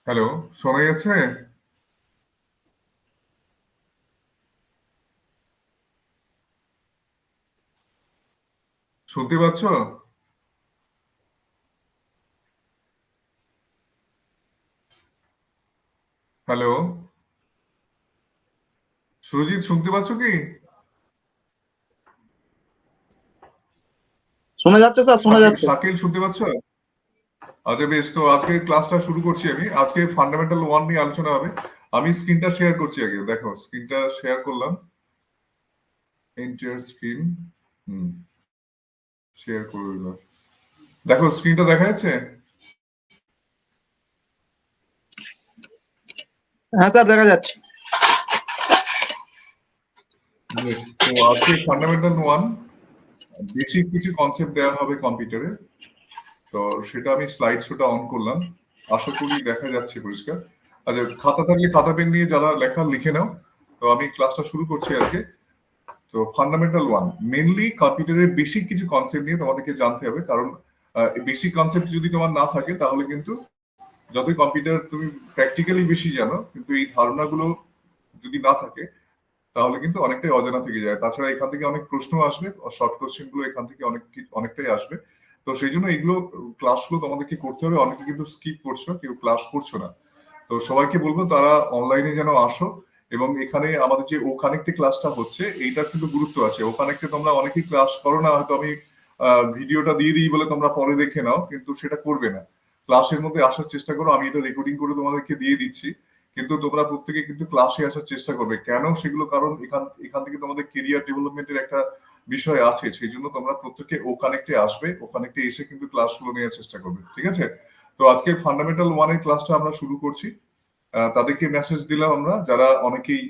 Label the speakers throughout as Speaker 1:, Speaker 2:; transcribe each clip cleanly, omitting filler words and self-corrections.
Speaker 1: Hello, শোনা যাচ্ছে? শুনতে পাচ্ছ? হ্যালো, সুরজিৎ শুনতে পাচ্ছ কি?
Speaker 2: শোনা যাচ্ছে স্যার, শোনা
Speaker 1: শাকিল
Speaker 2: যাচ্ছে।
Speaker 1: শাকিল শুনতে পাচ্ছ? আচ্ছা বেশ, তো আজকে ক্লাসটা শুরু করছি আমি। আজকে ফান্ডামেন্টাল ওয়ান নিয়ে আলোচনা হবে। আমি স্ক্রিনটা শেয়ার করছি আগে। দেখো, স্ক্রিনটা শেয়ার করলাম। Enter screen. হুম, শেয়ার করে দিলাম। দেখো, স্ক্রিনটা দেখা যাচ্ছে?
Speaker 2: হ্যাঁ স্যার, দেখা যাচ্ছে।
Speaker 1: বেশ, তো আজকে ফান্ডামেন্টাল ওয়ান বেসিক কিছু কনসেপ্ট দেওয়া হবে কম্পিউটারে। তো সেটা আমি স্লাইড শোটা অন করলাম। আশা করি দেখা যাচ্ছে পরিষ্কার। আচ্ছা, খাতা থাকলে খাতা পেন নিয়ে যারা লেখা লিখে নাও। তো আমি ক্লাসটা শুরু করছি আজকে। তো ফান্ডামেন্টাল ওয়ান মেনলি কম্পিউটারের বেসিক কিছু কনসেপ্ট নিয়ে তোমাদেরকে জানতে হবে, কারণ বেসিক কনসেপ্ট যদি তোমার না থাকে তাহলে কিন্তু যতই কম্পিউটার তুমি প্র্যাকটিক্যালি বেশি জানো, কিন্তু এই ধারণাগুলো যদি না থাকে তাহলে কিন্তু অনেকটাই অজানা থেকে যায়। তাছাড়া এখান থেকে অনেক প্রশ্ন আসবে, শর্ট কোশ্চেন গুলো এখান থেকে অনেকটাই আসবে। তো সেই জন্য এগুলো ক্লাসগুলো তোমাদেরকে করতে হবে। অনেকে কিন্তু স্কিপ করছো, কেউ ক্লাস করছো না। তো সবাইকে বলবো তারা অনলাইনে যেন আসো, এবং এখানে আমাদের যে ও কানেক্টে ক্লাসটা হচ্ছে এইটার কিন্তু গুরুত্ব আছে। ও কানেক্টে তোমরা অনেকেই ক্লাস করো না, হয়তো আমি ভিডিওটা দিয়ে দিই বলে তোমরা পরে দেখে নাও, কিন্তু সেটা করবে না। ক্লাসের মধ্যে আসার চেষ্টা করো। আমি এটা রেকর্ডিং করে তোমাদেরকে দিয়ে দিচ্ছি, কিন্তু তোমরা প্রত্যেকে কিন্তু ক্লাসে আসার চেষ্টা করবে। কেন সেগুলো? কারণ এখান এখান থেকে তোমাদের কেরিয়ার ডেভেলপমেন্টের একটা বিষয় আছে, সেই জন্য তোমরা প্রত্যেকে ও কানেক্টে আসবে। ও কানেক্টে এসে কিন্তু ক্লাসগুলো নেওয়ার চেষ্টা করবে, ঠিক আছে? তো আজকে ফান্ডামেন্টাল ওয়ানের ক্লাসটা আমরা শুরু করছি। তাদেরকে মেসেজ দিলাম আমরা, যারা অনেকেই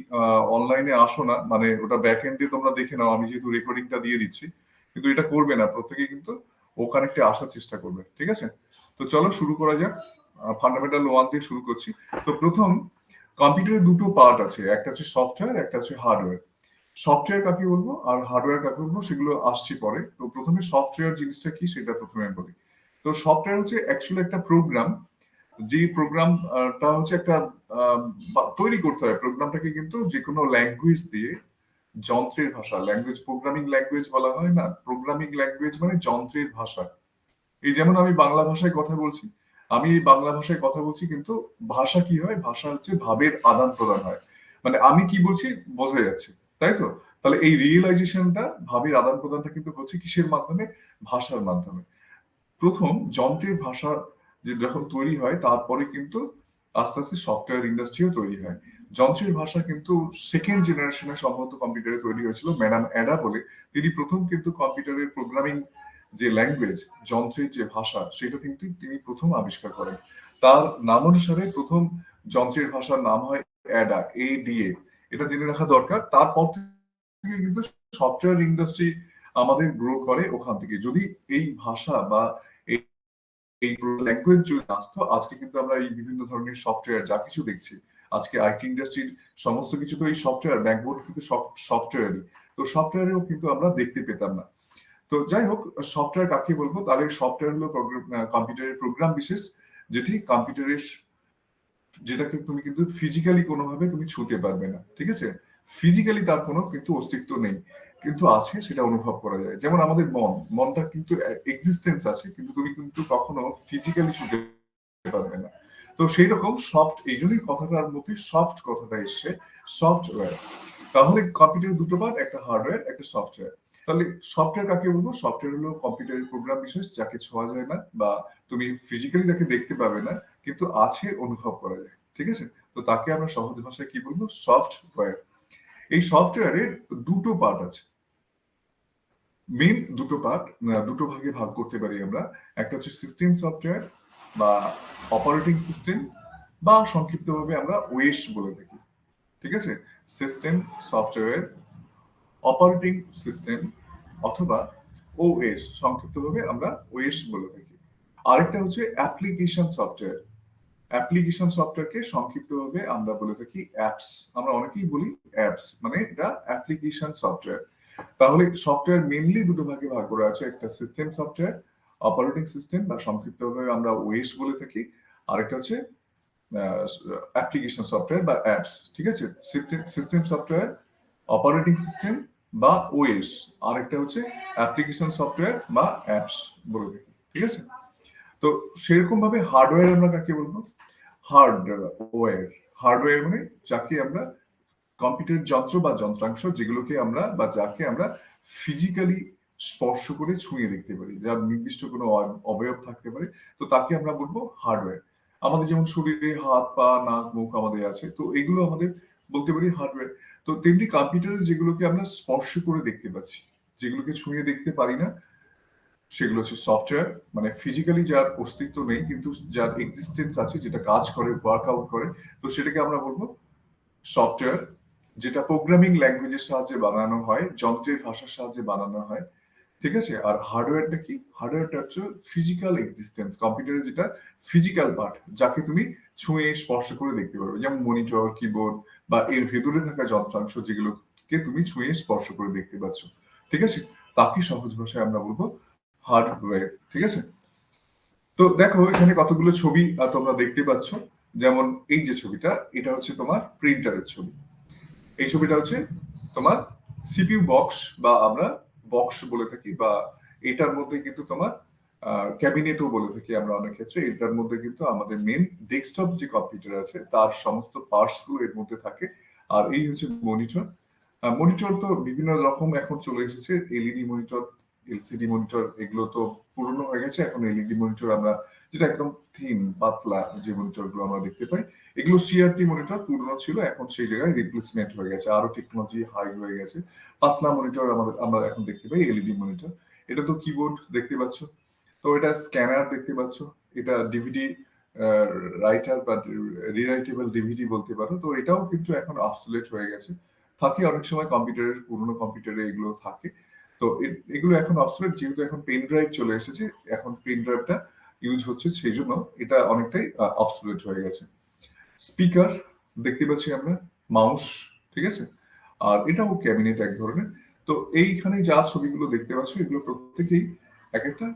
Speaker 1: অনলাইনে আসো না, মানে ওটা ব্যাক এন্ডে তোমরা দেখে নাও, আমি যেহেতু রেকর্ডিংটা দিয়ে দিচ্ছি। কিন্তু এটা করবে না, প্রত্যেকে কিন্তু ও কানেক্টে আসার চেষ্টা করবে, ঠিক আছে? তো চলো শুরু করা যাক। ফান্ডামেন্টাল ওয়ান দিয়ে শুরু করছি। তো প্রথম, কম্পিউটারের দুটো পার্ট আছে, একটা হচ্ছে সফটওয়্যার, একটা হচ্ছে হার্ডওয়্যার। সফটওয়্যার কাকে বলবো আর হার্ডওয়্যার কাকে বলবো সেগুলো আসছি পরে। তো প্রথমে সফটওয়্যার জিনিসটা কি সেটা প্রথমে আমি বলি। তো সফটওয়্যার হচ্ছে অ্যাকচুয়ালি একটা প্রোগ্রাম। যে প্রোগ্রামটা হচ্ছে একটা তৈরি করতে হয়। প্রোগ্রামটাকে কিন্তু যে কোনো ল্যাঙ্গুয়েজ দিয়ে, যন্ত্রের ভাষা, ল্যাঙ্গুয়েজ, প্রোগ্রামিং ল্যাঙ্গুয়েজ বলা হয় না, প্রোগ্রামিং ল্যাঙ্গুয়েজ মানে যন্ত্রের ভাষা। এই যেমন আমি বাংলা ভাষায় কথা বলছি, আমি এই বাংলা ভাষায় কথা বলছি, কিন্তু ভাষা কি হয়? ভাষা হচ্ছে ভাবের আদান প্রদান হয়। মানে আমি কি বলছি বোঝা যাচ্ছে, তাই তো? তাহলে এই রিয়েলাইজেশনটা, ভাবের আদান প্রদানটা কিন্তু হচ্ছে কিসের মাধ্যমে? ভাষার মাধ্যমে। প্রথম যন্ত্রের ভাষা যে যখন তৈরি হয়, তারপরে কিন্তু আস্তে আস্তে সফটওয়্যার ইন্ডাস্ট্রিও তৈরি হয়। যন্ত্রের ভাষা কিন্তু সেকেন্ড জেনারেশনে সম্ভবত কম্পিউটারে তৈরি হয়েছিল, ম্যাডাম অ্যাডা বলে। তিনি প্রথম কিন্তু কম্পিউটারের প্রোগ্রামিং যে ল্যাঙ্গুয়েজ, যন্ত্রের যে ভাষা, সেটা কিন্তু তিনি প্রথম আবিষ্কার করেন। তার নামানুসারে প্রথম যন্ত্রের ভাষার নাম হয় অ্যাডা, ADA। এটা জেনে রাখা দরকার। তারপর থেকে কিন্তু সফটওয়্যার ইন্ডাস্ট্রি আমাদের গ্রো করে ওখান থেকে। যদি এই ভাষা বা এই এই ল্যাঙ্গুয়েজ যদি আসতো, আজকে কিন্তু আমরা এই বিভিন্ন ধরনের সফটওয়্যার যা কিছু দেখছি, আজকে আইটি ইন্ডাস্ট্রির সমস্ত কিছু তো এই সফটওয়্যার, ব্যাকবোর্ড কিন্তু সব সফটওয়্যারই। তো সফটওয়্যারেও কিন্তু আমরা দেখতে পেতাম না। তো যাই হোক, সফটওয়্যার কাকে বলবো? তাহলে সফটওয়্যার হলো কম্পিউটারের প্রোগ্রাম বিশেষ, যেটি কম্পিউটারের, যেটাকে তুমি কিন্তু ফিজিক্যালি কোনোভাবে তুমি ছুঁতে পারবে না, ঠিক আছে? ফিজিক্যালি তার কোনো কিন্তু অস্তিত্ব নেই, কিন্তু আছে, সেটা অনুভব করা যায়। যেমন আমাদের মনটা কিন্তু এক্সিস্টেন্স আছে, কিন্তু তুমি কিন্তু কখনো ফিজিক্যালি ছুঁতে পারবে না। তো সেই রকম সফট, এই জন্যই কথাটার মধ্যে সফট কথাটা এসছে, সফটওয়্যার। তাহলে কম্পিউটারের দুটো পার্ট, একটা হার্ডওয়্যার, একটা সফটওয়্যার। তাহলে সফটওয়্যার কাকে বলবো? সফটওয়্যার হলো কম্পিউটারের প্রোগ্রাম বিশেষ, যাকে ছোঁয়া যায় না, বা তুমি ফিজিক্যালি তাকে দেখতে পাবে না, কিন্তু আছে, অনুভব করা যায়, ঠিক আছে? তো তাকে আমরা সহজ ভাষায় কি বলবো? সফটওয়্যার। এই সফটওয়্যারের দুটো পার্ট আছে, মেইন দুটো পার্ট। দুটো ভাগে ভাগ করতে পারি আমরা। একটা হচ্ছে সিস্টেম সফটওয়্যার বা অপারেটিং সিস্টেম, বা সংক্ষিপ্তভাবে আমরা ওএস বলে থাকি, ঠিক আছে? সিস্টেম সফটওয়্যার, অপারেটিং সিস্টেম, অথবা ওএস, সংক্ষিপ্তভাবে আমরা ওএস বলে থাকি। আরেকটা হচ্ছে অ্যাপ্লিকেশন সফটওয়্যার। অ্যাপ্লিকেশন সফটওয়্যারকে সংক্ষিপ্তভাবে আমরা বলে থাকি অ্যাপস। আমরা অনেকেই বলি অ্যাপস, মানে এটা অ্যাপ্লিকেশন সফটওয়্যার। তাহলে সফটওয়্যার মেইনলি দুটো ভাগে ভাগ করা আছে, একটা সিস্টেম সফটওয়্যার, অপারেটিং সিস্টেম বা সংক্ষিপ্তভাবে আমরা ওএস বলে থাকি। আরেকটা হচ্ছে অ্যাপ্লিকেশন সফটওয়্যার বা অ্যাপস, ঠিক আছে? সিস্টেম সফটওয়্যার, অপারেটিং সিস্টেম বা ওএস, আরেকটা হচ্ছে অ্যাপ্লিকেশন সফটওয়্যার বা অ্যাপস বলে থাকি, ঠিক আছে? তো সেরকম ভাবে হার্ডওয়্যার আমরা কাকে বলবো? হার্ডওয়্যার। হার্ডওয়্যার মানে যাকে আমরা কম্পিউটার যন্ত্র বা যন্ত্রাংশ যেগুলোকে আমরা বা যাকে আমরা ফিজিক্যালি স্পর্শ করে ছুঁয়ে দেখতে পারি, যার নির্দিষ্ট কোনো অবয়ব থাকতে পারে, তো তাকে আমরা বলবো হার্ডওয়্যার। আমাদের যেমন শরীরে হাত পা নাক মুখ আমাদের আছে, তো এগুলো আমাদের বলতে পারি হার্ডওয়্যার। তো তেমনি কম্পিউটারে যেগুলোকে আমরা স্পর্শ করে দেখতে পাচ্ছি, যেগুলোকে ছুঁয়ে দেখতে পারি না, সেগুলো হচ্ছে সফটওয়্যার, মানে ফিজিক্যালি যার অস্তিত্ব নেই কিন্তু যার এক্সিস্টেন্স আছে, যেটা কাজ করে, ওয়ার্কআউট করে, তো সেটাকে আমরা বলবো সফটওয়্যার। যেটা প্রোগ্রামিং ল্যাঙ্গুয়েজের সাহায্যে বানানো হয়, যন্ত্রের ভাষার সাহায্যে বানানো হয়, ঠিক আছে? আর হার্ডওয়্যারটা কি? হার্ডওয়্যারটা হচ্ছে ফিজিক্যাল এক্সিস্টেন্স, কম্পিউটারের যেটা ফিজিক্যাল পার্ট, যাকে তুমি ছুঁয়ে স্পর্শ করে দেখতে পারবে, যেমন মনিটর, কিবোর্ড বা এর ভেতরে থাকা যন্ত্রাংশ যেগুলোকে তুমি ছুঁয়ে স্পর্শ করে দেখতে পাচ্ছ, ঠিক আছে? তাকে সহজ ভাষায় আমরা বলবো হার্ডওয়্যার, ঠিক আছে? তো দেখো এখানে কতগুলো ছবি তোমরা দেখতে পাচ্ছ। যেমন এই যে ছবিটা, এটা হচ্ছে তোমার প্রিন্টারের ছবি। এই ছবিটা হচ্ছে তোমার সিপিইউ বক্স বা আমরা বক্স বলে থাকি, বা এটার মধ্যে কিন্তু তোমার ক্যাবিনেটও বলে থাকি আমরা অনেক ক্ষেত্রে। এটার মধ্যে কিন্তু আমাদের মেন ডেস্কটপ যে কম্পিউটার আছে তার সমস্ত পার্টস গুলো এর মধ্যে থাকে। আর এই হচ্ছে মনিটর। মনিটর তো বিভিন্ন রকম এখন চলে এসেছে, এলইডি মনিটর, এলসিডি মনিটর, এগুলো তো পুরনো হয়ে গেছে। এখন এলইডি মনিটর আমরা, যেটা একদম থিন পাতলা যে মনিটর গুলো আমরা দেখতে পাই, এগুলো সিআরটি মনিটর পুরনো ছিল, এখন সেই জায়গায় রিপ্লেসমেন্ট হয়ে গেছে, আরো টেকনোলজি হাই হয়ে গেছে। পাতলা মনিটর আমরা এখন দেখতে পাই এলইডি মনিটর। এটা তো কিবোর্ড দেখতে পাচ্ছ, তো এটা স্ক্যানার দেখতে পাচ্ছ, এটা ডিভিডি রাইটার বা রিরাইটেবল ডিভিডি বলতে পারো। তো এটাও কিন্তু এখন অবসোলেট হয়ে গেছে, থাকে অনেক সময় কম্পিউটারের, পুরোনো কম্পিউটারে এগুলো থাকে। তো এগুলো এখন অবসোলেট, যেহেতু এখন পেন ড্রাইভ চলে এসেছে, এখন পেন ড্রাইভটা ইউজ হচ্ছে, সেই জন্য এটা অনেকটাই অবসোলেট হয়ে গেছে। স্পিকার দেখতে পাচ্ছি আমরা, মাউস, ঠিক আছে? আর এটাও ক্যাবিনেট এক ধরনের। তো এইখানে যা ছবিগুলো দেখতে পাচ্ছ, এগুলো প্রত্যেকেই এক একটা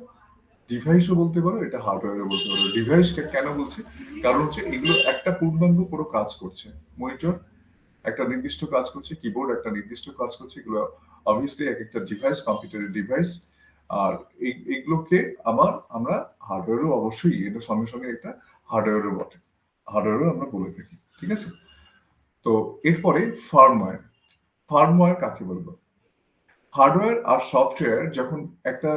Speaker 1: ডিভাইসও বলতে পারো, এটা হার্ডওয়্যারও বলতে পারো। ডিভাইস কেন বলছি? কারণ হচ্ছে এগুলো একটা পূর্ণাঙ্গ পুরো কাজ করছে। মনিটর একটা নির্দিষ্ট কাজ করছে, কিবোর্ড একটা নির্দিষ্ট কাজ করছে, এগুলো অবভিয়াসলি এক একটা ডিভাইস, কম্পিউটারের ডিভাইস। আর এইগুলোকে আমরা হার্ডওয়্যারও অবশ্যই, এটা সঙ্গে সঙ্গে একটা হার্ডওয়্যারও বটে, হার্ডওয়্যারও আমরা বলে থাকি, ঠিক আছে? তো এরপরে ফার্মওয়্যার। ফার্মওয়্যার কাকে বলবো? হার্ডওয়্যার আর সফটওয়্যার যখন একটা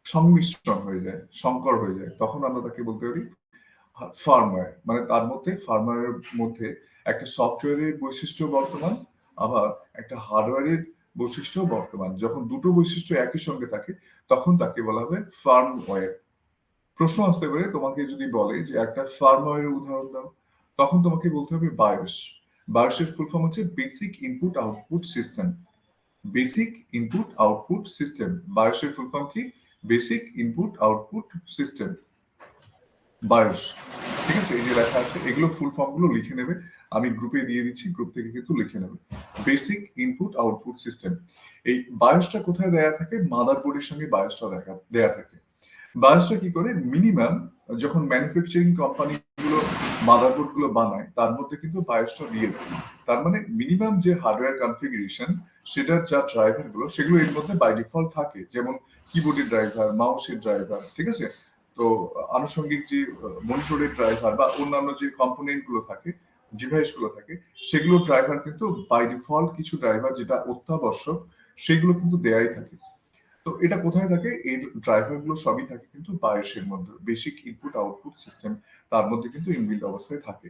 Speaker 1: সংমিশ্রণ হয়ে যায়, সংকর হয়ে যায়, তখন আমরা তাকে বলতে পারি ফার্মওয়্যার। মানে তার মধ্যে, ফার্মওয়্যারের মধ্যে একটা সফটওয়্যারের বৈশিষ্ট্য বর্তমান, আবার একটা হার্ডওয়্যারের বৈশিষ্ট্য বর্তমান। যখন দুটো বৈশিষ্ট্য একই সঙ্গে থাকে, তখন তাকে বলা হবে ফার্মওয়্যার। প্রশ্ন আসতে পারে, তোমাকে যদি বলে যে একটা ফার্মওয়্যারের উদাহরণ দাও, তখন তোমাকে বলতে হবে বায়োস। বায়োসের ফুল ফর্ম হচ্ছে basic input output system. Basic input output system, বায়োসের ফুল ফর্ম কি? Basic input output system, BIOS, ঠিক আছে? এই যে লেখা আছে, এগুলো ফুল ফর্ম গুলো লিখে নেবে, আমি গ্রুপে দিয়ে দিচ্ছি, গ্রুপ থেকে কিন্তু লিখে নেবে। Basic input output system. এই বায়োসটা কোথায় দেয়া থাকে? মাদারবোর্ডের সঙ্গে বায়োসটা দেয়া থাকে। বায়োসটা কি করে? মিনিমাম যখন ম্যানুফ্যাকচারিং কোম্পানি গুলো মাদারবোর্ড গুলো বানায়, তার মধ্যে কিন্তু বায়োসটা দিয়ে দেয়। তার মানে মিনিমাম যে হার্ডওয়্যার কনফিগারেশন, সেটার যা ড্রাইভার গুলো, সেগুলো এর মধ্যে বাই ডিফল্ট থাকে, যেমন কিবোর্ডের ড্রাইভার, মাউসের ড্রাইভার, ঠিক আছে? তো আনুষঙ্গিক যে মনিটরের ড্রাইভার বা অন্যান্য যে কম্পোনেন্ট গুলো থাকে, ডিভাইস গুলো থাকে, সেগুলো ড্রাইভার কিন্তু বাই ডিফল্ট কিছু ড্রাইভার যেটা অত্যাবশ্যক, সেগুলো কিন্তু দেয়াই থাকে। তো এটা কোথায় থাকে? এই ড্রাইভার গুলো সবই থাকে কিন্তু বায়োসের মধ্যে, বেসিক ইনপুট আউটপুট সিস্টেম, তার মধ্যে কিন্তু ইনবিল্ড অবস্থায় থাকে।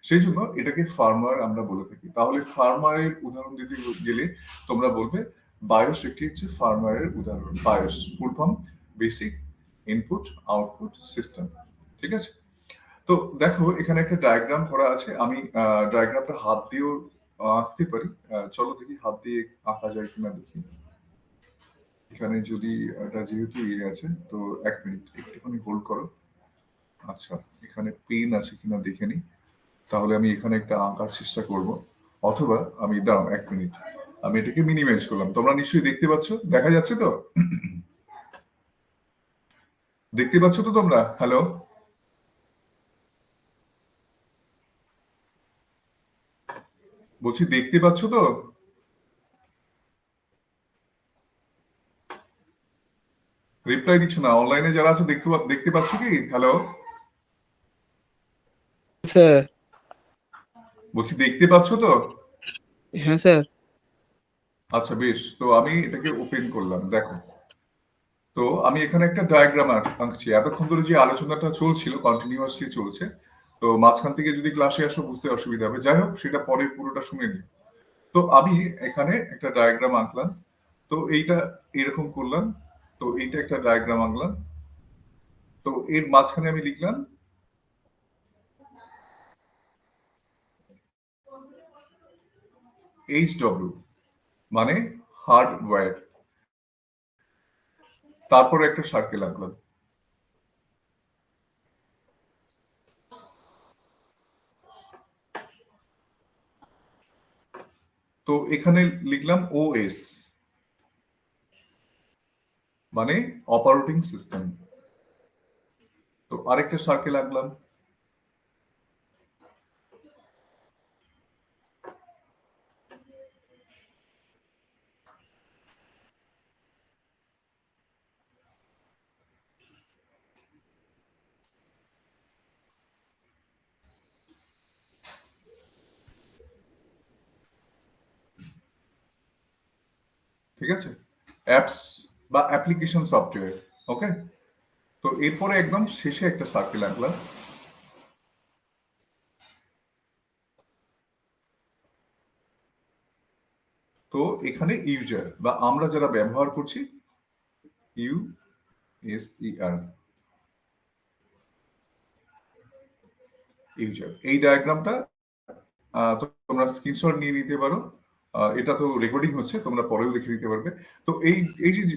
Speaker 1: সেই জন্য এটাকে ফার্মওয়্যার আমরা বলে থাকি। তাহলে ফার্মওয়্যারের উদাহরণ দিতে গেলে তোমরা বলবে বায়োস একটি হচ্ছে ফার্মওয়্যারের উদাহরণ। Bias full form basic input output system, ঠিক আছে? তো দেখো এখানে একটা ডায়াগ্রাম করা আছে, আমি ডায়াগ্রামটা হাত দিয়েও আঁকতে পারি। চলো দেখি হাত দিয়ে আঁকা যায় কিনা দেখি। এখানে যদি এটা যেহেতু ইয়ে আছে, তো 1 মিনিট একটুখানি হোল্ড করো। আচ্ছা, এখানে পেন আছে কিনা দেখে নি, তাহলে আমি এখানে একটা আঁকার চেষ্টা করব। অথবা আমি, দাঁড়াও 1 মিনিট, আমি এটাকে মিনিমাইজ করলাম। তোমরা নিশ্চয়ই দেখতে পাচ্ছ, দেখা যাচ্ছে তো? দেখতে পাচ্ছ তো তোমরা? হ্যালো? বলছি দেখতে পাচ্ছ তো? রিপ্লাই দিচ্ছ না। অনলাইনে যারা আছে দেখতে পাচ্ছ কি? Hello,
Speaker 3: sir.
Speaker 1: বলছি দেখতে পাচ্ছ তো?
Speaker 3: হ্যাঁ স্যার।
Speaker 1: আচ্ছা বেশ, তো আমি এটাকে ওপেন করলাম, দেখো। তো আমি এখানে একটা ডায়াগ্রাম আঁকছি। এতক্ষণ ধরে যে আলোচনাটা চলছিল কন্টিনিউয়াসলি চলছে, তো মাঝখান থেকে যদি ক্লাসে আসো বুঝতে অসুবিধা হবে। যাই হোক, সেটা পরে পুরোটা শুনে নিই। তো আমি এখানে একটা ডায়াগ্রাম আঁকলাম। তো এইটা এরকম করলাম। তো এইটা একটা ডায়াগ্রাম আঁকলাম। তো এর মাঝখানে আমি লিখলাম HW, মানে হার্ডওয়্যার। তারপরে একটা সার্কেল আঁকলাম। তো এখানে লিখলাম OS, মানে অপারেটিং সিস্টেম। তো আরেকটা সার্কেল আঁকলাম। ঠিক আছে, অ্যাপস বা অ্যাপ্লিকেশন সফটওয়্যার। ওকে, তো এরপরে একদম শেষে একটা সার্কেল আঁকলাম। তো এখানে ইউজার বা আমরা যারা ব্যবহার করছি, USER, ইউজার। এই ডায়াগ্রামটা তোমরা স্ক্রিনশট নিয়ে নিতে পারো। এটা তো রেকর্ডিং হচ্ছে, তোমরা পরেও দেখে নিতে পারবে। তো এই এই যে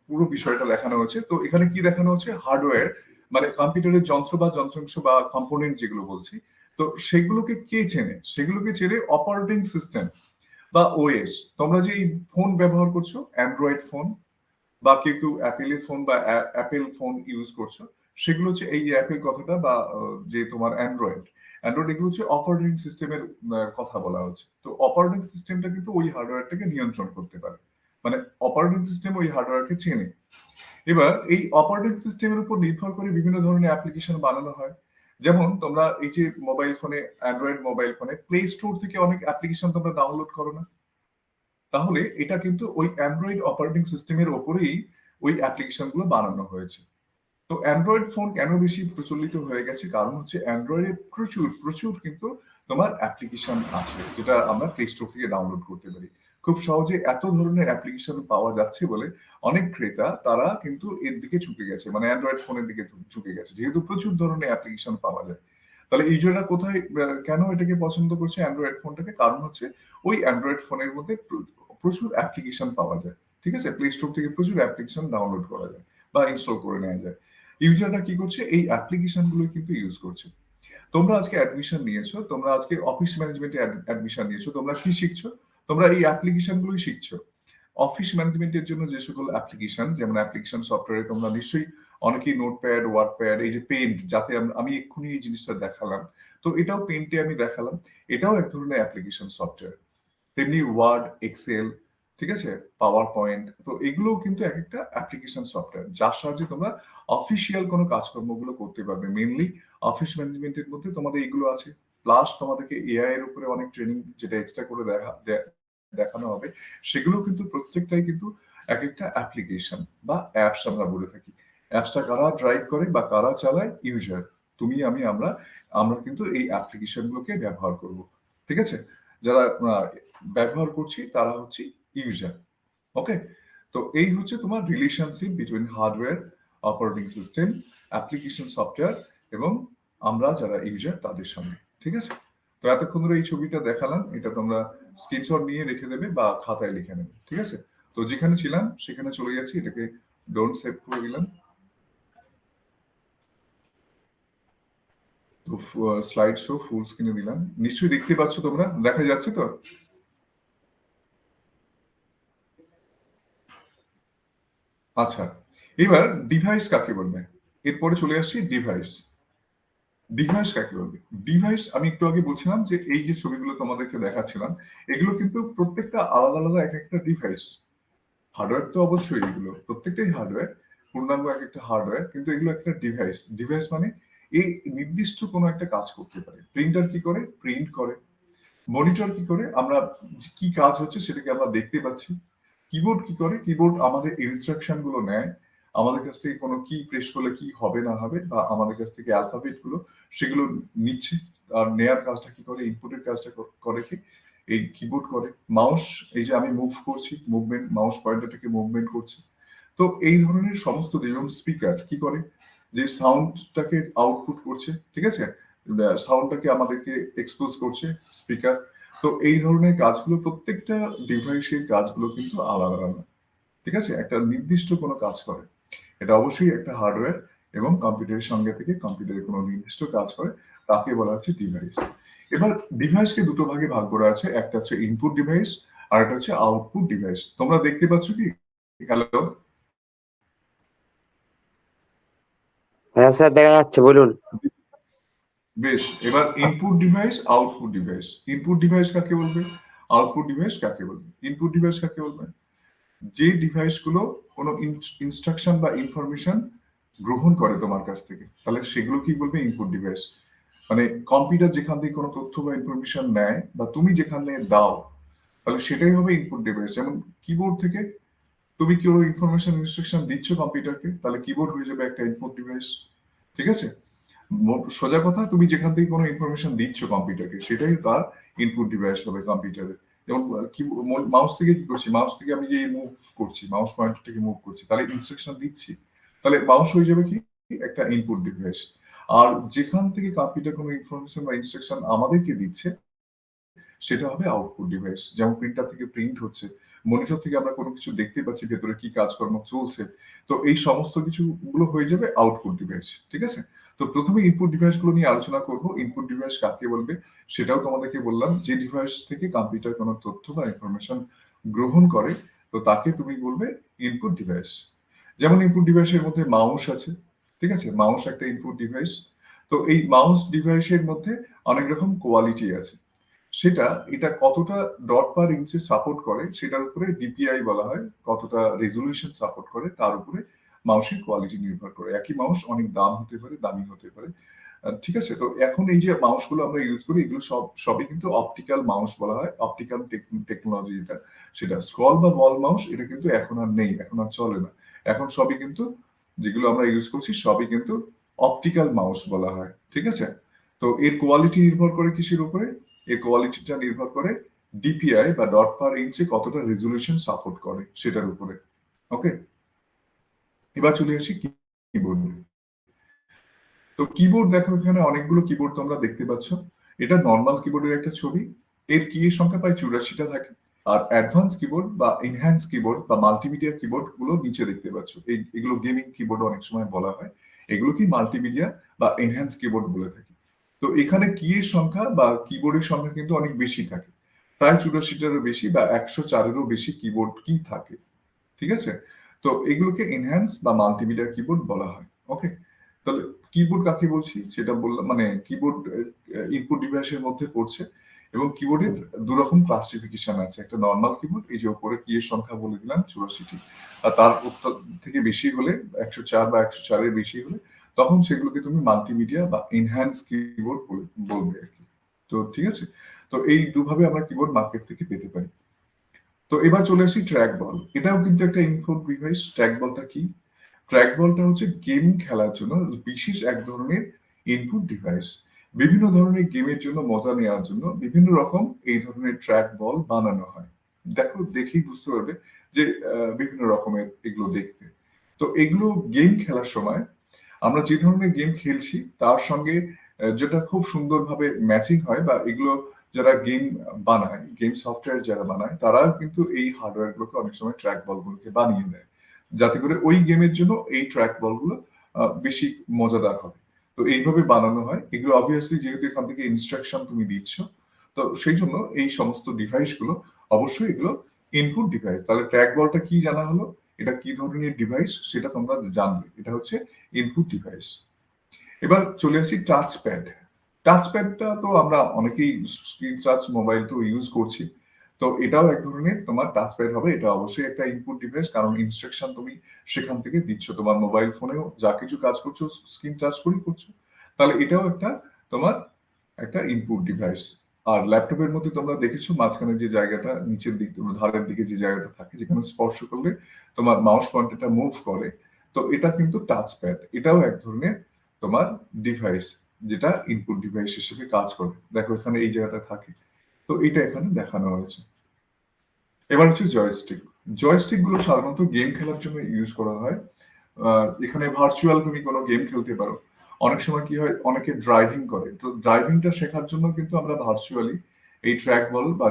Speaker 1: পুরো বিষয়টা দেখানো হচ্ছে, তো এখানে কি দেখানো হচ্ছে? হার্ডওয়্যার, মানে কম্পিউটারের যন্ত্র বা যন্ত্রাংশ বা কম্পোনেন্ট যেগুলো বলছি, তো সেগুলোকে কে চেনে? সেগুলোকে চেনে অপারেটিং সিস্টেম বা ওএস। তোমরা যে এই ফোন ব্যবহার করছো, অ্যান্ড্রয়েড ফোন, বা কেউ কেউ অ্যাপেলের ফোন বা অ্যাপেল ফোন ইউজ করছো, সেগুলো হচ্ছে এই অ্যাপেল কথাটা বা যে তোমার অ্যান্ড্রয়েড, এগুলো হচ্ছে অপারেটিং সিস্টেমের কথা বলা হচ্ছে। তো অপারেটিং সিস্টেমটা কিন্তু ওই হার্ডওয়্যারটাকে নিয়ন্ত্রণ করতে পারে, মানে অপারেটিং সিস্টেম ওই হার্ডওয়্যারকে চেনে। এবার এই অপারেটিং সিস্টেমের উপর নির্ভর করে বিভিন্ন ধরনের অ্যাপ্লিকেশন বানানো হয়। যেমন তোমরা এই যে মোবাইল ফোনে, অ্যান্ড্রয়েড মোবাইল ফোনে প্লে স্টোর থেকে অনেক অ্যাপ্লিকেশন তোমরা ডাউনলোড করো না? তাহলে এটা কিন্তু ওই অ্যান্ড্রয়েড অপারেটিং সিস্টেমের ওপরেই ওই অ্যাপ্লিকেশন গুলো বানানো হয়েছে। তো অ্যান্ড্রয়েড ফোন কেন বেশি প্রচলিত হয়ে গেছে? কারণ হচ্ছে অ্যান্ড্রয়েডে প্রচুর প্রচুর কিন্তু তোমার অ্যাপ্লিকেশন আছে, যেটা আমরা প্লে স্টোর থেকে ডাউনলোড করতে পারি। খুব সহজে এত ধরনের অ্যাপ্লিকেশন পাওয়া যাচ্ছে বলে অনেক ক্রেতা তারা কিন্তু এর দিকে ঝুঁকে গেছে, মানে অ্যান্ড্রয়েড ফোনের দিকে ঝুঁকে গেছে, যেহেতু প্রচুর ধরনের অ্যাপ্লিকেশন পাওয়া যায়। তাহলে ইউজাররা কোথায় কেন এটাকে পছন্দ করছে অ্যান্ড্রয়েড ফোনটাকে? কারণ হচ্ছে ওই অ্যান্ড্রয়েড ফোনের মধ্যে প্রচুর অ্যাপ্লিকেশন পাওয়া যায়। ঠিক আছে, প্লে স্টোর থেকে প্রচুর অ্যাপ্লিকেশন ডাউনলোড করা যায় বা ইনস্টল করে নেওয়া যায়। ইউজাররা কি করছে? এই অ্যাপ্লিকেশন গুলো কিন্তু ইউজ করছে। তোমরা আজকে অ্যাডমিশন নিয়েছো, তোমরা আজকে অফিস ম্যানেজমেন্টে অ্যাডমিশন নিয়েছো, তোমরা কি শিখছো? তোমরা এই অ্যাপ্লিকেশন গুলোই শিখছো। অফিস ম্যানেজমেন্টের জন্য যে সকল অ্যাপ্লিকেশন, যেমন অ্যাপ্লিকেশন সফটওয়্যারে তোমরা নিশ্চয়ই অনেকেই নোটপ্যাড, ওয়ার্ডপ্যাড, এই যে পেন্ট, যাতে আমি এক্ষুনি এই জিনিসটা দেখালাম, তো এটাও পেন্টে আমি দেখালাম, এটাও এক ধরনের অ্যাপ্লিকেশন সফটওয়্যার। তেমনি ওয়ার্ড, এক্সেল, ঠিক আছে, পাওয়ার পয়েন্ট, তো এগুলোও কিন্তু এক একটা অ্যাপ্লিকেশন সফটওয়্যার, যার সাহায্যে তোমরা অফিসিয়াল কোনো কাজকর্মগুলো করতে পারবে। মেইনলি অফিস ম্যানেজমেন্টের মধ্যে তোমাদের এগুলো আছে। প্লাস তোমাদেরকে এআই এর উপরে অনেক ট্রেনিং, যেটা এক্সট্রা করে দেখানো হবে, সেগুলো কিন্তু প্রত্যেকটাই কিন্তু এক একটা অ্যাপ্লিকেশন বা অ্যাপস আমরা বলে থাকি। অ্যাপসটা কারা ড্রাইভ করে বা কারা চালায়? ইউজার, তুমি, আমি, আমরা। আমরা কিন্তু এই অ্যাপ্লিকেশন গুলোকে ব্যবহার করব। ঠিক আছে, যারা ব্যবহার করছি তারা হচ্ছে ইউজার। ওকে, তো এই হচ্ছে তোমার relationship between hardware, operating system, application software এবং আমরা যারা ইউজার তাদের সঙ্গে। ঠিক আছে, তো এতক্ষণ ধরে এই ছবিটা দেখালাম, এটা তোমরা স্ক্রিনশট নিয়ে রেখে দেবে বা খাতায় লিখে নেবে। ঠিক আছে, তো যেখানে ছিলাম সেখানে চলে যাচ্ছি, এটাকে ডোন্ট সেভ করে দিলাম। তো স্লাইড শো ফুল স্ক্রিনে দিলাম, নিশ্চয়ই দেখতে পাচ্ছ তোমরা, দেখা যাচ্ছে তো? আচ্ছা, এবার ডিভাইস কাকে বলবে? এরপরে চলে আসছি ডিভাইস। ডিভাইস কাকে বলবে? ডিভাইস আমি একটু আগে বলছিলাম যে এই যে ছবিগুলো তোমাদেরকে দেখাচ্ছিলাম, এগুলো কিন্তু প্রত্যেকটা আলাদা আলাদা এক একটা ডিভাইস। হার্ডওয়্যার তো অবশ্যই, এগুলো প্রত্যেকটাই হার্ডওয়্যার, পূর্ণাঙ্গ এক একটা হার্ডওয়্যার, কিন্তু এগুলো একটা ডিভাইস। ডিভাইস মানে এই নির্দিষ্ট কোনো একটা কাজ করতে পারে। প্রিন্টার কি করে? প্রিন্ট করে। মনিটর কি করে? আমরা কি কাজ হচ্ছে সেটাকে আমরা দেখতে পাচ্ছি। কিবোর্ড কি করে? কিবোর্ড আমাদের ইনস্ট্রাকশন গুলো নেয়, আমাদের কাছ থেকে কোনো কি প্রেস করলে কি হবে না হবে, বা আমাদের কাছ থেকে অ্যালফাবেট গুলো সেগুলো নিচ্ছে। আর নেয়ার কাজটা কি করে? ইনপুটের কাজটা করে কি এই কিবোর্ড করে। মাউস, এই যে আমি মুভ করছি, মুভমেন্ট, মাউস পয়েন্টারটাকে মুভমেন্ট করছে। তো এই ধরনের সমস্ত, যেমন স্পিকার কি করে? যে সাউন্ডটাকে আউটপুট করছে, ঠিক আছে, সাউন্ডটাকে আমাদেরকে এক্সপোজ করছে স্পিকার। তো এই ধরনের কাজগুলো, প্রত্যেকটা ডিভাইসের কাজগুলো কিন্তু আলাদা আলাদা, ঠিক আছে, একটা নির্দিষ্ট কোনো কাজ করে। এটা অবশ্যই একটা হার্ডওয়্যার, এবং কম্পিউটারের সঙ্গে থেকে কম্পিউটারের কোনো নির্দিষ্ট কাজ করে, তাকে বলা হচ্ছে ডিভাইস। এবার ডিভাইসকে দুটো ভাগে ভাগ করা আছে, একটা হচ্ছে ইনপুট ডিভাইস আর একটা হচ্ছে আউটপুট ডিভাইস। তোমরা দেখতে পাচ্ছ কি? হ্যালো?
Speaker 4: হ্যাঁ স্যার, দেখা যাচ্ছে, বলুন।
Speaker 1: বেশ, এবার input device, output device. Input device কাকে বলবে? আউটপুট ডিভাইস কাকে বলবে? ইনপুট ডিভাইস কাকে বলবে? যে ডিভাইসগুলো কোনো ইনস্ট্রাকশন বা ইনফরমেশন গ্রহণ করে তোমার কাছ থেকে, তাহলে সেগুলো কি বলবে? Input device. মানে কম্পিউটার যেখান থেকে কোনো তথ্য বা ইনফরমেশন নেয়, বা তুমি যেখানে দাও, তাহলে সেটাই হবে ইনপুট ডিভাইস। যেমন কিবোর্ড থেকে তুমি কি কোনো ইনফরমেশন, ইনস্ট্রাকশন দিচ্ছ কম্পিউটারকে, তাহলে কিবোর্ড হয়ে যাবে একটা ইনপুট ডিভাইস, ঠিক আছে। সোজা কথা, তুমি যেখান থেকে কোনো ইনফরমেশন দিচ্ছ কম্পিউটারকে, সেটাই তার ইনপুট ডিভাইস হবে কম্পিউটারে। যেমন কি, মাউস থেকে কি করছি? মাউস থেকে আমি যে মুভ করছি, মাউস পয়েন্টারটাকে মুভ করছি, তাহলে ইনস্ট্রাকশন দিচ্ছি, তাহলে মাউস হয়ে যাবে কি একটা ইনপুট ডিভাইস। আর যেখান থেকে কম্পিউটার কোনো ইনফরমেশন বা ইনস্ট্রাকশন আমাদেরকে দিচ্ছে, সেটা হবে আউটপুট ডিভাইস। যেমন প্রিন্টার থেকে প্রিন্ট হচ্ছে, মনিটর থেকে আমরা কোনো কিছু দেখতে পাচ্ছি ভেতরে কি কাজকর্ম চলছে। তো এই সমস্ত কিছু গুলো হয়ে যাবে আউটপুট ডিভাইস, ঠিক আছে। তো প্রথমে ইনপুট ডিভাইস গুলো নিয়ে আলোচনা করব। ইনপুট ডিভাইস কাকে বলবে সেটাও তোমাদেরকে বললাম। যে ডিভাইস থেকে কম্পিউটার কোনো তথ্য বা ইনফরমেশন গ্রহণ করে, তো তাকে তুমি বলবে ইনপুট ডিভাইস। যেমন ইনপুট ডিভাইসের মধ্যে মাউস আছে, ঠিক আছে, মাউস একটা ইনপুট ডিভাইস। তো এই মাউস ডিভাইসের মধ্যে অনেক রকম কোয়ালিটি আছে। সেটা, এটা কতটা ডট পার ইঞ্চি সাপোর্ট করে সেটার উপরে ডিপিআই বলা হয়, কতটা রেজলিউশন সাপোর্ট করে তার উপরে মাউসের কোয়ালিটি নির্ভর করে। একই মাউস অনেক দাম হতে পারে, দামি হতে পারে, ঠিক আছে। তো এখন এই যে মাউসগুলো আমরা ইউজ করি, এগুলো সবই কিন্তু অপটিক্যাল মাউস বলা হয়। অপটিক্যাল টেকনোলজি যেটা, সেটা স্ক্রল বা বল মাউস, এটা কিন্তু এখন আর নেই, এখন আর চলে না। এখন সবই কিন্তু, যেগুলো আমরা ইউজ করছি সবই কিন্তু অপটিক্যাল মাউস বলা হয়, ঠিক আছে। তো এর কোয়ালিটি নির্ভর করে কিসের উপরে? এর কোয়ালিটিটা নির্ভর করে ডিপিআই বা ডট পার ইঞ্চে কতটা রেজলিউশন সাপোর্ট করে সেটার উপরে। ওকে, এবার চলে আসি কিবোর্ডে। তো কিবোর্ড দেখো, এখানে অনেকগুলো কিবোর্ড তোমরা দেখতে পাচ্ছ। এটা নর্মাল কিবোর্ডের একটা ছবি। এর কি এর সংখ্যা প্রায় 84টা থাকে। আর অ্যাডভান্স কিবোর্ড বা এনহ্যান্স কিবোর্ড বা মাল্টিমিডিয়া কিবোর্ড গুলো নিচে দেখতে পাচ্ছ। এগুলো গেমিং কিবোর্ড অনেক সময় বলা হয়। এগুলো কি মাল্টিমিডিয়া বা এনহ্যান্স কিবোর্ড বলে থাকি। তো এখানে কি এর সংখ্যা বা কিবোর্ডের সংখ্যা কিন্তু অনেক বেশি থাকে, প্রায় 84টারও বেশি বা 104-এরও বেশি কিবোর্ড কি থাকে, ঠিক আছে। তো এগুলোকে এনহ্যান্স বা মাল্টিমিডিয়া কিবোর্ড বলা হয়। ওকে, তাহলে কিবোর্ড কাকে বলছি সেটা বললাম। মানে কিবোর্ড ইনপুট ডিভাইসের মধ্যে পড়ছে, এবং কিবোর্ডের দুরকম ক্লাসিফিকেশন আছে। একটা নর্মাল কিবোর্ড, এই যে উপরে কি এর সংখ্যা বলে দিলাম 84টি, আর তার উত্তর থেকে বেশি হলে 104 বা 104-এর বেশি হলে, তখন সেগুলোকে তুমি মাল্টিমিডিয়া বা এনহ্যান্স কিবোর্ড বলবে আর কি। তো ঠিক আছে, তো এই দুভাবে আমরা কিবোর্ড মার্কেট থেকে পেতে পারি। তো এবার চলে আসি ট্র্যাক বল। এটাও কিন্তু একটা ইনপুট ডিভাইস। ট্র্যাক বলটা কি? ট্র্যাক বলটা হচ্ছে গেম খেলার জন্য বিশেষ এক ধরনের ইনপুট ডিভাইস। বিভিন্ন ধরনের গেমের জন্য, মজা নেওয়ার জন্য বিভিন্ন রকম এই ধরনের ট্র্যাক বল বানানো হয়। দেখো, দেখেই বুঝতে পারবে যে বিভিন্ন রকমের এগুলো দেখতে। তো এগুলো গেম খেলার সময় আমরা যে ধরনের গেম খেলছি তার সঙ্গে যেটা খুব সুন্দরভাবে ম্যাচিং হয়, বা এগুলো যারা গেম বানায়, গেম সফটওয়্যার যারা বানায়, তারা কিন্তু এই হার্ডওয়্যার গুলোকে অনেক সময় ট্র্যাক বলগুলোকে বানিয়ে দেয়, যাতে করে ওই গেমের জন্য এই ট্র্যাক বলগুলো বেশি মজাদার হবে। তো এইভাবে বানানো হয় এগুলো। অবভিয়াসলি যেহেতু এখান থেকে ইনস্ট্রাকশন তুমি দিচ্ছ, তো সেই জন্য এই সমস্ত ডিভাইস গুলো অবশ্যই এগুলো ইনপুট ডিভাইস। তাহলে ট্র্যাক বলটা কি জানা হলো, এটা কি ধরনের ডিভাইস সেটা তোমরা জানবে। এটা হচ্ছে ইনপুট ডিভাইস। এবার চলে আসি টাচ প্যাড। টাচ প্যাডটা তো আমরা অনেকেই স্ক্রিন টাচ মোবাইল তো ইউজ করছি। তো এটাও এক ধরনের তোমার টাচ প্যাড হবে। এটা অবশ্যই একটা ইনপুট ডিভাইস, কারণ ইনস্ট্রাকশন তুমি সেখান থেকে দিচ্ছ। তোমার মোবাইল ফোনেও যা কিছু কাজ করছো স্ক্রিন টাচ করেই করছো, তাহলে এটাও একটা তোমার একটা ইনপুট ডিভাইস। আর ল্যাপটপের মধ্যে তোমরা দেখেছো মাঝখানে যে জায়গাটা, নিচের দিক ধারের দিকে যে জায়গাটা থাকে, যেখানে স্পর্শ করলে তোমার মাউস পয়েন্টারটা মুভ করে, তো এটা কিন্তু টাচ প্যাড। এটাও এক ধরনের তোমার ডিভাইস, যেটা ইনপুট ডিভাইস হিসেবে কাজ করে। দেখো এখানে এই জায়গাটা থাকে, তো এটা এখানে দেখানো হয়েছে। এবার হচ্ছে জয়স্টিক। জয়স্টিক গুলো সাধারণত গেম খেলার জন্য ইউজ করা হয়। এখানে ভার্চুয়াল তুমি কোনো গেম খেলতে পারো। অনেক সময় কি হয়, অনেকে ড্রাইভিং করে, তো ড্রাইভিংটা শেখার জন্য কিন্তু আমরা ভার্চুয়ালি এই ট্র্যাক বল বা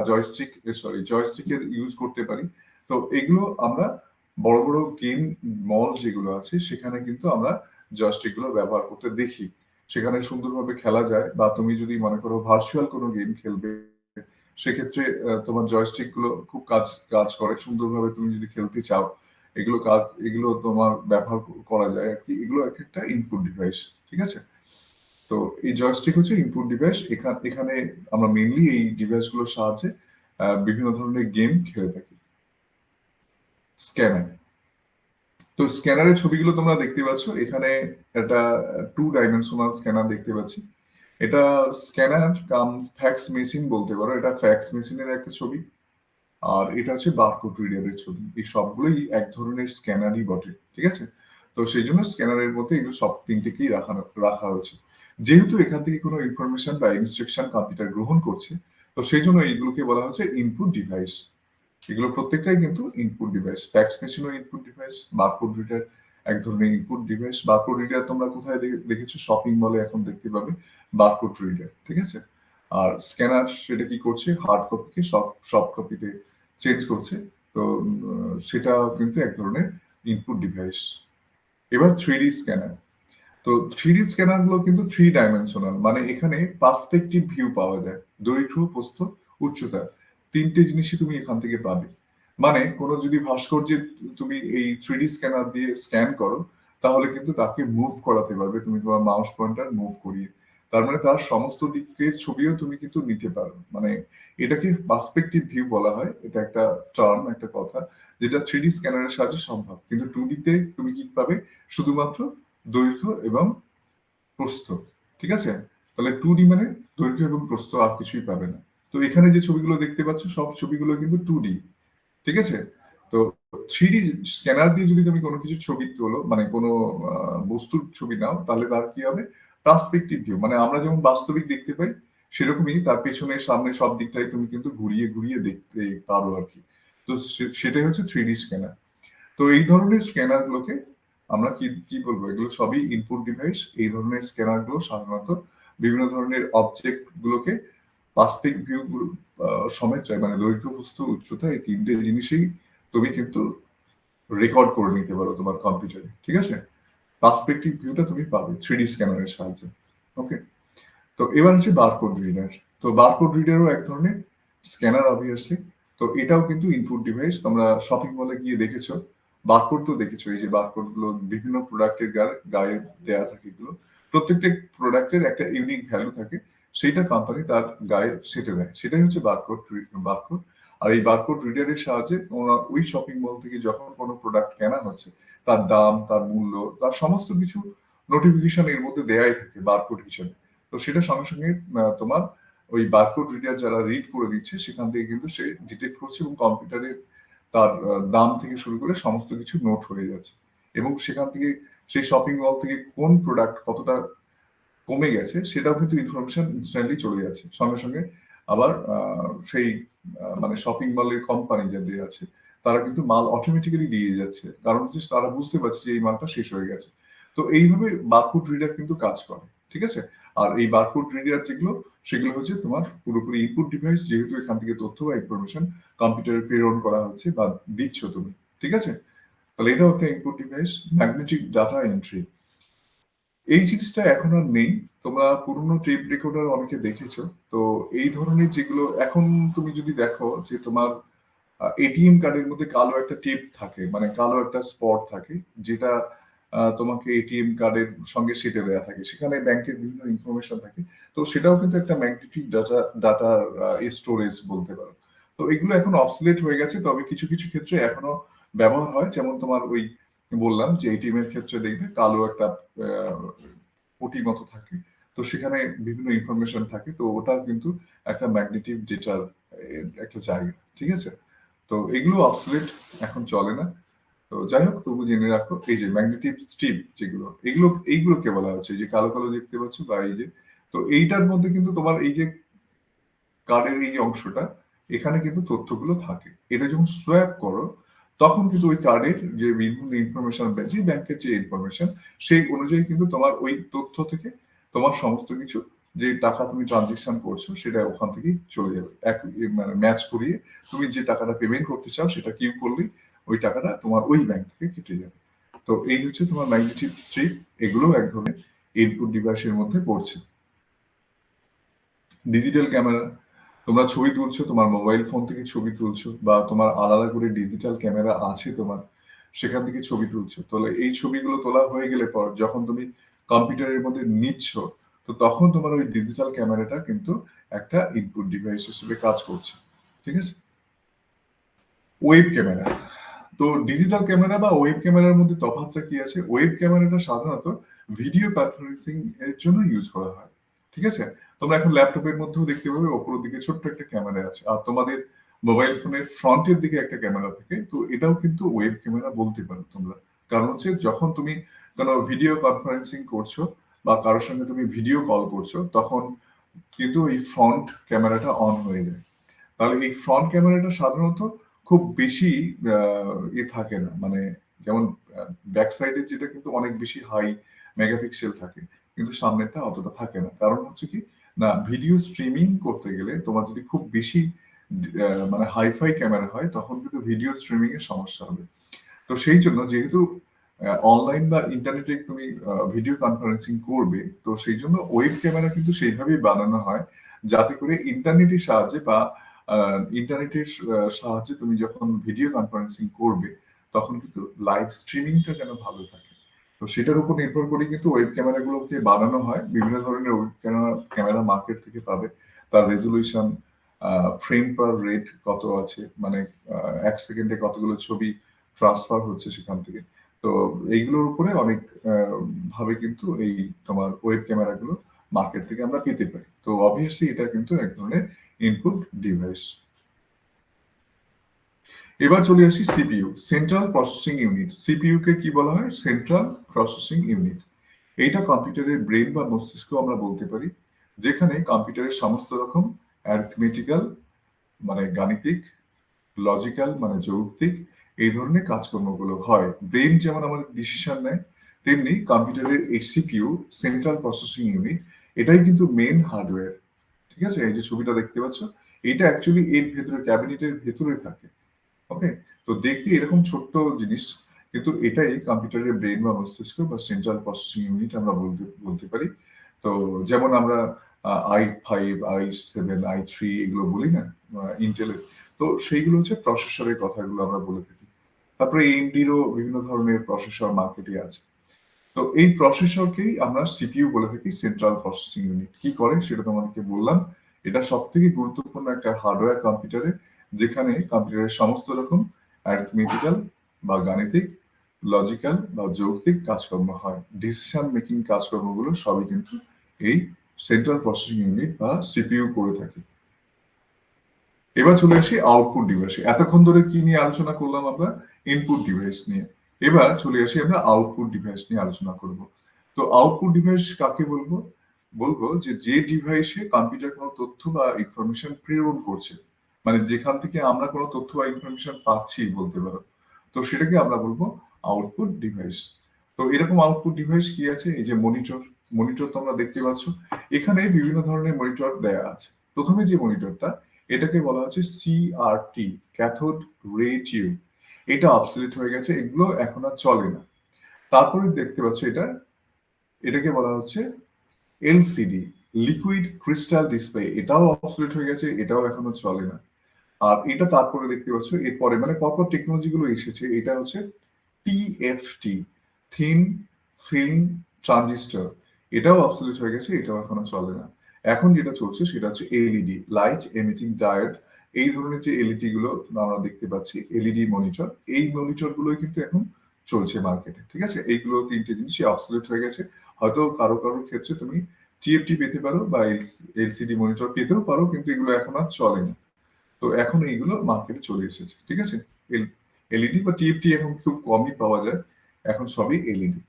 Speaker 1: জয়স্টিকের ইউজ করতে পারি। তো এগুলো আমরা বড় বড় গেম মল যেগুলো আছে সেখানে কিন্তু আমরা জয়স্টিক গুলো ব্যবহার করতে দেখি। সেখানে সুন্দরভাবে খেলা যায়, বা তুমি যদি মনে করো ভার্চুয়াল কোনো গেম খেলবে, সেক্ষেত্রে তোমার জয়স্টিক গুলো খুব কাজ কাজ করে সুন্দরভাবে। তুমি যদি খেলতে চাও, এগুলো তোমার ব্যবহার করা যায় আর কি। এগুলো এক একটা ইনপুট ডিভাইস, ঠিক আছে? তো এই জয়স্টিক হচ্ছে ইনপুট ডিভাইস। এখানে আমরা মেইনলি এই ডিভাইস গুলোর সাহায্যে বিভিন্ন ধরনের গেম খেলে থাকি। স্ক্যানার। তো স্ক্যানারের ছবিগুলো তোমরা দেখতে পাচ্ছ এখানে। একটা 2 ডাইমেনশনাল স্ক্যানার দেখতে পাচ্ছি। এটা স্ক্যানার কাম ফ্যাক্স মেশিন বলতে পারো। এটা ফ্যাক্স মেশিনের একটা ছবি, আর এটা হচ্ছে বারকোড রিডারের ছবি। এই সবগুলোই এক ধরনের স্ক্যানারই বটে, ঠিক আছে? তো সেই জন্য স্ক্যানারের মধ্যে এগুলো সব তিনটেকেই রাখা হয়েছে। যেহেতু এখান থেকে কোনো ইনফরমেশন বা ইনস্ট্রাকশন কম্পিউটার গ্রহণ করছে, তো সেই জন্য এইগুলোকে বলা হচ্ছে ইনপুট ডিভাইস। এগুলো প্রত্যেকটাই কিন্তু ইনপুট ডিভাইস। ফ্যাক্স মেশিনও ইনপুট ডিভাইস, বারকোড রিডার এক ধরনের ইনপুট ডিভাইস। বারকোড রিডার তোমরা কোথায় দেখেছো? শপিং মলে এখন দেখতে পাবে বারকোড রিডার, ঠিক আছে? আর স্ক্যানার সেটা কি করছে, হার্ড কপিকে সফট কপিতে চেঞ্জ করছে। তো সেটা কিন্তু এক ধরনের ইনপুট ডিভাইস। এবার 3D স্ক্যানার। তো 3D স্ক্যানার গুলো কিন্তু 3 ডাইমেনশনাল, মানে এখানে পার্সপেক্টিভ ভিউ পাওয়া যায়। দৈর্ঘ্য, প্রস্থ, উচ্চতা, তিনটে জিনিসই তুমি এখান থেকে পাবে। মানে কোনো যদি ভাস্কর্যের তুমি এই 3D স্ক্যানার দিয়ে স্ক্যান করো, তাহলে কিন্তু তাকে মুভ করাতে পারবে তুমি তোমার মাউস পয়েন্টার মুভ করিয়ে। তার মানে তার সমস্ত দিকের ছবিও তুমি কিন্তু নিতে পারো। মানে এটাকে পার্সপেক্টিভ ভিউ বলা হয়। এটা একটা টার্ম, একটা কথা, যেটা 3D স্ক্যানারের সাহায্যে সম্ভব। কিন্তু 2D তে তুমি কি পাবে? শুধুমাত্র দৈর্ঘ্য এবং প্রস্থ, ঠিক আছে? তাহলে 2D মানে দৈর্ঘ্য এবং প্রস্থ, আর কিছুই পাবে না। তো এখানে যে ছবিগুলো দেখতে পাচ্ছ সব ছবিগুলো কিন্তু 2D, ঠিক আছে? তো 3D স্ক্যানার দিয়ে যদি তুমি কোনো কিছু ছবি তোলো, মানে কোনো বস্তুর ছবি নাও, তাহলে তার কি হবে? পার্সপেক্টিভ ভিউ, মানে আমরা যেমন বাস্তবিক দেখতে পাই, সেরকমই তার পেছনে সামনে সব দিকটাই তুমি কিন্তু ঘুরিয়ে ঘুরিয়ে দেখতে পারো আর কি। তো সেটাই হচ্ছে 3D স্ক্যানার। তো এই ধরনের স্ক্যানার গুলোকে আমরা কি কি বলবো? এগুলো সবই ইনপুট ডিভাইস। এই ধরনের স্ক্যানার গুলো সাধারণত বিভিন্ন ধরনের অবজেক্ট গুলোকে পার্সপেক্টিভ ভিউ গুলো সমেত চাই, মানে দৈর্ঘ্য, প্রস্থ, উচ্চতা, এই তিনটে জিনিসই তুমি কিন্তু রেকর্ড করে নিতে পারো তোমার কম্পিউটারে, ঠিক আছে? পার্সপেক্টিভ ভিউটা তুমি পাবে 3D স্ক্যানারের সাহায্যে। ওকে, তো এবার হচ্ছে বারকোড রিডার। তো বারকোড রিডারও এক ধরনের স্ক্যানার অবভিয়াসলি। তো এটাও কিন্তু ইনপুট ডিভাইস। তোমরা শপিং মলে গিয়ে দেখেছো বারকোড, তো দেখেছো এই যে বারকোড গুলো বিভিন্ন প্রোডাক্টের গায়ে দেয়া থাকে। এগুলো প্রত্যেকটা প্রোডাক্টের একটা ইউনিক ভ্যালু থাকে, সেইটা কোম্পানি তার গায়ে সেটে দেয়। সেটাই হচ্ছে বারকোড। আর এই বারকোড রিডারের সাহায্যে তোমরা ওই শপিং মল থেকে যখন কোনো প্রোডাক্ট কেনা হচ্ছে, তার দাম, তার মূল্য, তার সমস্ত কিছু নোটিফিকেশন এর মধ্যে দেয়াই থাকে বারকোড হিসেবে। তো সেটা সঙ্গে সঙ্গে তোমার ওই বারকোড রিডার যারা রিড করে দিচ্ছে, সেখান থেকে কিন্তু সে ডিটেক্ট করছে, এবং কম্পিউটারে তার দাম থেকে শুরু করে সমস্ত কিছু নোট হয়ে যাচ্ছে। এবং সেখান থেকে সেই শপিং মল থেকে কোন প্রোডাক্ট কতটা কমে গেছে সেটাও কিন্তু ইনফরমেশন ইনস্ট্যান্টলি চলে যাচ্ছে সঙ্গে সঙ্গে। আবার সেই মানে শপিং মলের কোম্পানি যাদের আছে, তারা কিন্তু মাল অটোমেটিক্যালি দিয়ে যাচ্ছে, কারণ হচ্ছে তারা বুঝতে পারছে যে এই মালটা শেষ হয়ে গেছে। তো এইভাবে বারকোড রিডার কিন্তু কাজ করে, ঠিক আছে? আর এই বারকোড রিডার যেগুলো, সেগুলো হচ্ছে তোমার পুরোপুরি ইনপুট ডিভাইস, যেহেতু এখান থেকে তথ্য বা ইনফরমেশন কম্পিউটারে প্রেরণ করা হচ্ছে বা দিচ্ছ তুমি, ঠিক আছে? তাহলে এটাও একটা input device. Magnetic data entry, এই জিনিসটা এখন আর নেই। তোমরা পুরনো টেপ রেকর্ডার অনেকে দেখেছো। তো এই ধরনের যেগুলো এখন তুমি যদি দেখো যে তোমার এটিএম কার্ডের মধ্যে কালো একটা টেপ থাকে, মানে কালো একটা স্পট থাকে, যেটা তোমাকে এটিএম কার্ডের সঙ্গে সেটে দেওয়া থাকে, সেখানে ব্যাংকের বিভিন্ন ইনফরমেশন থাকে। তো সেটাও কিন্তু একটা ম্যাগনেটিক ডাটা স্টোরেজ বলতে পারো। তো এগুলো এখন অবসলেট হয়ে গেছে, তবে কিছু কিছু ক্ষেত্রে এখনো ব্যবহার হয়। যেমন তোমার ওই বললাম যে এটিএম এর ক্ষেত্রে দেখবে কালো একটা পটি মতো থাকে, তো সেখানে বিভিন্ন ইনফরমেশন থাকে, তো ওটা কিন্তু একটা ম্যাগনেটিক ডেটার একটা জায়গা, ঠিক আছে। তো এগুলো অবসলেট, এখন চলে না। তো যাই হোক, তবু জেনে রাখো এই যে ম্যাগনেটিক স্ট্রিপ যেগুলো, এইগুলোকে বলা হচ্ছে যে কালো কালো দেখতে পাচ্ছ বা এই যে, তো এইটার মধ্যে কিন্তু তোমার এই যে কার্ডের এই অংশটা, এখানে কিন্তু তথ্যগুলো থাকে। এটা যখন সোয়াপ করো তখন কিন্তু ওই কার্ডের যে বিভিন্ন ইনফরমেশন, যে ব্যাংকের যে ইনফরমেশন, সেই অনুযায়ী কিন্তু তোমার ওই তথ্য থেকে তোমার সমস্ত কিছু, যে টাকা তুমি ট্রানজেকশন করছো সেটা ওখান থেকেই চলে যাবে, এক মানে ম্যাচ করিয়ে তুমি যে টাকাটা পেমেন্ট করতে চাও সেটা কিউ করলেই ওই টাকাটা তোমার ওই ব্যাংক থেকে কেটে যাবে। তো এই হচ্ছে তোমার ম্যাগনেটিক স্ট্রিপ, এগুলো এক ধরনের ইনপুট ডিভাইসের মধ্যে পড়ছে। ডিজিটাল ক্যামেরা, তোমরা ছবি তুলছো, তোমার মোবাইল ফোন থেকে ছবি তুলছো, বা তোমার আলাদা করে ডিজিটাল ক্যামেরা আছে তোমার, সেখান থেকে ছবি তুলছো। তাহলে এই ছবিগুলো তোলা হয়ে গেলে পর যখন তুমি কম্পিউটারের মধ্যে নিচ্ছ, তো তখন তোমার ওই ডিজিটাল ক্যামেরাটা কিন্তু একটা ইনপুট ডিভাইস হিসেবে কাজ করছে, ঠিক আছে। ওয়েব ক্যামেরা, তো ডিজিটাল ক্যামেরা বা ওয়েব ক্যামেরার মধ্যে তফাৎটা কি আছে? ওয়েব ক্যামেরাটা সাধারণত ভিডিও কনফারেন্সিং এর জন্য ইউজ করা হয়, ঠিক আছে। তোমরা এখন ল্যাপটপের মধ্যেও দেখতে পাবে ওপরের দিকে ছোট্ট একটা ক্যামেরা আছে, আর তোমাদের মোবাইল ফোনের ফ্রন্টের দিকে একটা ক্যামেরা থাকে, তো এটাও কিন্তু ওয়েব ক্যামেরা বলতে পারো তোমরা। কারণ হচ্ছে যখন তুমি কোনো ভিডিও কনফারেন্সিং করছো বা কারোর সঙ্গে তুমি ভিডিও কল করছো, তখন কিন্তু এই ফ্রন্ট ক্যামেরাটা অন হয়ে যায়। তাহলে এই ফ্রন্ট ক্যামেরাটা সাধারণত খুব বেশি থাকে না, মানে যেমন ব্যাক সাইডে যেটা কিন্তু অনেক বেশি হাই মেগাপিক্সেল থাকে, কিন্তু সামনেরটা অতটা থাকে না। কারণ হচ্ছে কি না, ভিডিও স্ট্রিমিং করতে গেলে তোমার যদি খুব বেশি মানে হাইফাই ক্যামেরা হয়, তখন কিন্তু ভিডিও স্ট্রিমিং এর সমস্যা হবে। তো সেই জন্য যেহেতু অনলাইন বা ইন্টারনেটে তুমি ভিডিও কনফারেন্সিং করবে, তো সেই জন্য ওয়েব ক্যামেরা কিন্তু সেইভাবেই বানানো হয়, যাতে করে ইন্টারনেটের সাহায্যে বা ইন্টারনেটের সাহায্যে তুমি যখন ভিডিও কনফারেন্সিং করবে, তখন কিন্তু লাইভ স্ট্রিমিংটা যেন ভালো থাকে। তো সেটার উপর নির্ভর করে কিন্তু ওয়েব ক্যামেরাগুলোকে বানানো হয়। বিভিন্ন ধরনের ওয়েব ক্যামেরা মার্কেট থেকে পাবে, তার রেজলিউশন, ফ্রেম পার রেট কত আছে, মানে এক সেকেন্ডে কতগুলো ছবি ট্রান্সফার হচ্ছে সেখান থেকে। তো এইগুলোর উপরে অনেক ভাবে কিন্তু এই তোমার ওয়েব ক্যামেরাগুলো মার্কেট থেকে আমরা পেতে পারি। তো অবভিয়াসলি এটা কিন্তু এক ধরনের ইনপুট ডিভাইস। এবার চলে আসি CPU, central processing unit. CPU কে কি বলা হয়? Central processing unit. এইটা কম্পিউটারের ব্রেন বা মস্তিষ্ক আমরা বলতে পারি, যেখানে কম্পিউটারের সমস্ত রকম অ্যারিথমেটিক্যাল মানে গাণিতিক, লজিক্যাল মানে যৌক্তিক, এই ধরনের কাজকর্মগুলো হয়। ব্রেন যেমন আমাদের ডিসিশন নেয়, তেমনি কম্পিউটারের এই সিপিইউ, সেন্ট্রাল প্রসেসিং ইউনিট, এটাই কিন্তু মেন হার্ডওয়্যার, ঠিক আছে। এই যে ছবিটা দেখতে পাচ্ছ, এটা অ্যাকচুয়ালি এর ভেতরে, ক্যাবিনেটের ভেতরে থাকে। ওকে, তো দেখতে এরকম ছোট্ট জিনিস, কিন্তু এটাই কম্পিউটারের ব্রেন বা মস্তিষ্ক বা সেন্ট্রাল প্রসেসিং ইউনিট আমরা বলতে পারি। তো যেমন আমরা i5, i7, i3 এগুলো বলি না ইন্টেলের, তো সেইগুলো হচ্ছে প্রসেসরের কথাগুলো আমরা বলে থাকি। তারপরে এএমডিরও বিভিন্ন ধরনের প্রসেসর মার্কেটে আছে। তো এই প্রসেসরকেই আমরা সিপিইউ বলে থাকি, সেন্ট্রাল প্রসেসিং ইউনিট। কি করে সেটা তোমাদেরকে বললাম। এটা সব থেকে গুরুত্বপূর্ণ একটা হার্ডওয়্যার কম্পিউটারে, যেখানে কম্পিউটারের সমস্ত রকম অ্যারিথমেটিক্যাল বা গাণিতিক, লজিক্যাল বা যৌক্তিক কাজকর্ম হয়। ডিসিশন মেকিং কাজকর্মগুলো সবই কিন্তু এই সেন্ট্রাল প্রসেসিং ইউনিট বা সিপিইউ করে থাকে। এবার চলে আসি আউটপুট ডিভাইসে। এতক্ষণ ধরে কি নিয়ে আলোচনা করলাম আমরা? ইনপুট ডিভাইস নিয়ে। এবার চলে আসি আমরা আউটপুট ডিভাইস নিয়ে আলোচনা করব। তো আউটপুট ডিভাইস কাকে বলবো? বলবো যে ডিভাইসে কম্পিউটার কোনো তথ্য বা ইনফরমেশন প্রেরণ করছে, মানে যেখান থেকে আমরা কোনো তথ্য বা ইনফরমেশন পাচ্ছি বলতে পারো, তো সেটাকে আমরা বলবো আউটপুট ডিভাইস। তো এরকম আউটপুট ডিভাইস কি আছে? এই যে মনিটর, মনিটর তোমরা দেখতে পাচ্ছ, এখানে বিভিন্ন ধরনের মনিটর দেয়া আছে। প্রথমে যে মনিটরটা, এটাকে বলা হচ্ছে সিআরটি, ক্যাথোড রে টিউব। এটা অবসলিট হয়ে গেছে, এগুলো এখন আর চলে না। তারপরে দেখতে পাচ্ছ এটাকে বলা হচ্ছে এলসিডি, লিকুইড ক্রিস্টাল ডিসপ্লে। এটাও অবসলিট হয়ে গেছে, এটাও এখনো চলে না। আর এটা তারপরে দেখতে পাচ্ছ এরপরে, মানে পরপর টেকনোলজি গুলো এসেছে, এটা হচ্ছে টিএফটি, থিন ফিল্ম ট্রানজিস্টর, এটাও অবসলিউট হয়ে গেছে, এটাও এখনো চলে না। এখন যেটা চলছে সেটা হচ্ছে এলইডি, লাইট এমিটিং ডায়োড। এই ধরনের যে এলইডি গুলো আমরা দেখতে পাচ্ছি, এলইডি মনিটর, এই মনিটর গুলোই কিন্তু এখন চলছে মার্কেটে, ঠিক আছে। এইগুলো তিনটে জিনিসই অবসলিউট হয়ে গেছে। হয়তো কারো কারোর ক্ষেত্রে তুমি টিএফটি পেতে পারো বা এলসিডি মনিটর পেতেও পারো, কিন্তু এগুলো এখন আর চলে না। তো এখন এইগুলো মার্কেটে চলে এসেছে, ঠিক আছে। এলইডি বা টিএফটি এখন খুব কমই পাওয়া যায়, এখন সবই এলইডি।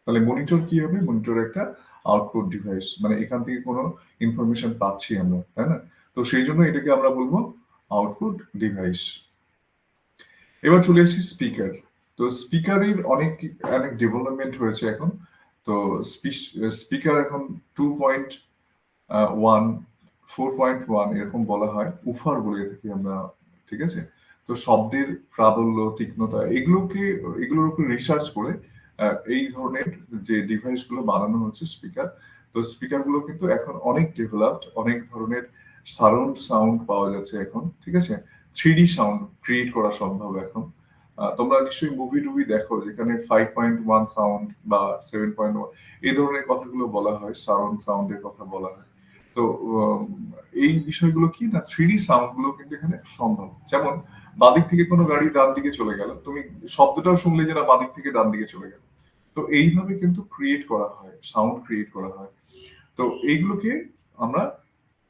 Speaker 1: তাহলে মনিটর কি হবে? মনিটর একটা আউটপুট ডিভাইস, মানে এখান থেকে কোনো ইনফরমেশন পাচ্ছি আমরা, তাই না? তো সেই জন্য এটাকে আমরা বলবো আউটপুট ডিভাইস। এবার চলে আসি স্পিকার। তো স্পিকারের অনেক অনেক ডেভেলপমেন্ট হয়েছে এখন। তো স্পিকার এখন 2.1 4.1 এরকম বলা হয়, উফার বলে থাকি আমরা, ঠিক আছে। তো শব্দের প্রাবল্য, তীক্ষ্ণতা, এগুলোর উপর রিসার্চ করে এই ধরনের যে ডিভাইস গুলো বানানো হচ্ছে স্পিকার। তো স্পিকার গুলো কিন্তু এখন অনেক ডেভেলপড, অনেক ধরনের সারাউন্ড সাউন্ড পাওয়া যাচ্ছে এখন, ঠিক আছে। 3D সাউন্ড ক্রিয়েট করা সম্ভব এখন। তোমরা নিশ্চয়ই মুভি টুভি দেখো যেখানে 5.1 সাউন্ড বা 7.1 এই ধরনের কথাগুলো বলা হয়, সারাউন্ড সাউন্ডের কথা বলা হয়। তো এই বিষয়গুলো কি না, 3D সাউন্ড গুলো কিন্তু এখানে সম্ভব। যেমন বাদিক থেকে কোনো গাড়ি ডান দিকে চলে গেল, তুমি শব্দটাও শুনলে যে না বাদিক থেকে ডান দিকে চলে গেল। তো এইভাবে কিন্তু ক্রিয়েট করা হয়, সাউন্ড ক্রিয়েট করা হয়। তো এইগুলোকে আমরা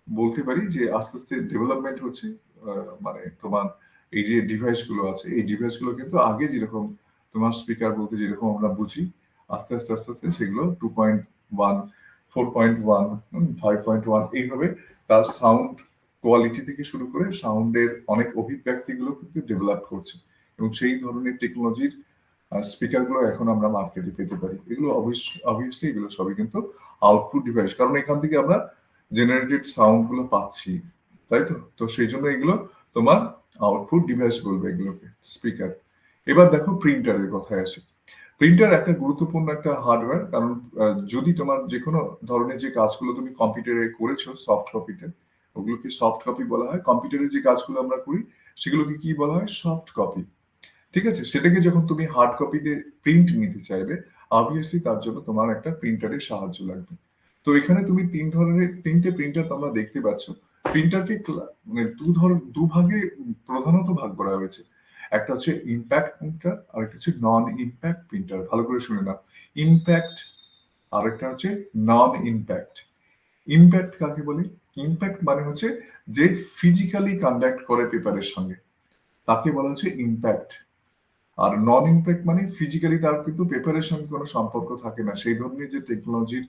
Speaker 1: বলতে পারি যে আস্তে আস্তে ডেভেলপমেন্ট হচ্ছে। মানে তোমার এই যে ডিভাইস গুলো আছে, এই ডিভাইস গুলো কিন্তু আগে যেরকম তোমার স্পিকার বলতে যেরকম আমরা বুঝি, আস্তে আস্তে আস্তে আস্তে সেগুলো 2.1 4.1 5.1 এইভাবে তার সাউন্ড কোয়ালিটি থেকে শুরু করে সাউন্ডের অনেক অভিব্যক্তি গুলো কিন্তু ডেভেলপ করছে, এবং সেই ধরনের টেকনোলজির স্পিকার গুলো এখন আমরা মার্কেটে পেতে পারি। এগুলো অবভিয়াসলি এগুলো সবই কিন্তু আউটপুট ডিভাইস, কারণ এখান থেকে আমরা জেনারেটেড সাউন্ড গুলো পাচ্ছি, তাই তো। তো সেই জন্য এগুলো তোমার আউটপুট ডিভাইস বলবে এগুলোকে, স্পিকার। এবার দেখো প্রিন্টারের কথায় আসে। প্রিন্টার একটা গুরুত্বপূর্ণ একটা হার্ডওয়্যার, কারণ যদি তোমার যে কোনো ধরনের যে কাজগুলো তুমি কম্পিউটারে করেছো সফট কপিতে, ওগুলোকে সফট কপি বলা হয়। কম্পিউটারে যে কাজগুলো আমরা করি সেগুলোকে কি বলা হয়? সফট কপি, ঠিক আছে। সেটাকে যখন তুমি হার্ড কপিতে প্রিন্ট নিতে চাইবে, অবভিয়াসলি তার জন্য তোমার একটা প্রিন্টারের সাহায্য লাগবে। তো এখানে তুমি তিনটে প্রিন্টার তোমরা দেখতে পাচ্ছ। প্রিন্টারকে মানে দুভাগে প্রধানত ভাগ করা হয়েছে। একটা হচ্ছে ইম্প্যাক্ট প্রিন্টার, আর একটা হচ্ছে নন ইম্প্যাক্ট প্রিন্টার। ভালো করে শুনে নাও, ইম্প্যাক্ট আর একটা হচ্ছে নন ইম্প্যাক্ট। ইম্প্যাক্ট কাকে বলে? ইম্প্যাক্ট মানে হচ্ছে যে ফিজিক্যালি কন্ডাক্ট করে পেপারের সঙ্গে, তাকে বলা হচ্ছে ইম্প্যাক্ট। আর নন ইম্প্যাক্ট মানে ফিজিক্যালি তার কিন্তু পেপারের সঙ্গে কোনো সম্পর্ক থাকে না, সেই ধরনের যে টেকনোলজির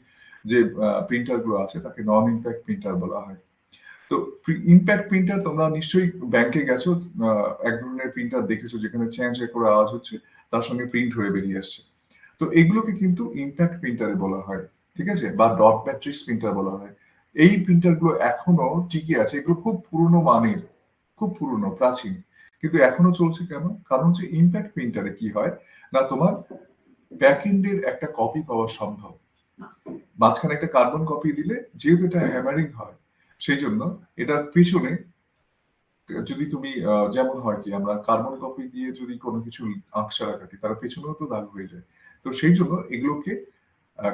Speaker 1: যে প্রিন্টার গুলো আছে তাকে নন ইম্প্যাক্ট প্রিন্টার বলা হয়। তো ইম্প্যাক্ট প্রিন্টার তোমরা নিশ্চয়ই ব্যাংকে গেছো, এক ধরনের প্রিন্টার দেখেছো যেখানে চ্যাঁ চ্যাঁ করে আওয়াজ হচ্ছে, তার সঙ্গে প্রিন্ট হয়ে বেরিয়ে আসছে। তো এগুলোকে কিন্তু ইম্প্যাক্ট প্রিন্টারে বলা হয়, ঠিক আছে, বা ডট ম্যাট্রিক্স প্রিন্টার বলা হয়। এই প্রিন্টার গুলো এখনো টিকে আছে, এগুলো খুব পুরনো মানের, খুব পুরনো প্রাচীন, কিন্তু এখনো চলছে। কেন? কারণ হচ্ছে ইম্প্যাক্ট প্রিন্টারে কি হয় না, তোমার ব্যাক এন্ডের একটা কপি পাওয়া সম্ভব। মাঝখানে একটা কার্বন কপি দিলে যেহেতু এটা হ্যামারিং হয়, সেই জন্য এটার পিছনে যদি তুমি যেমন হয় কি, আমরা কার্বন কপি দিয়ে যদি কোনো কিছু আঁকশারা কাটি, তার পেছনেও তো দাগ হয়ে যায়। তো সেই জন্য এগুলোকে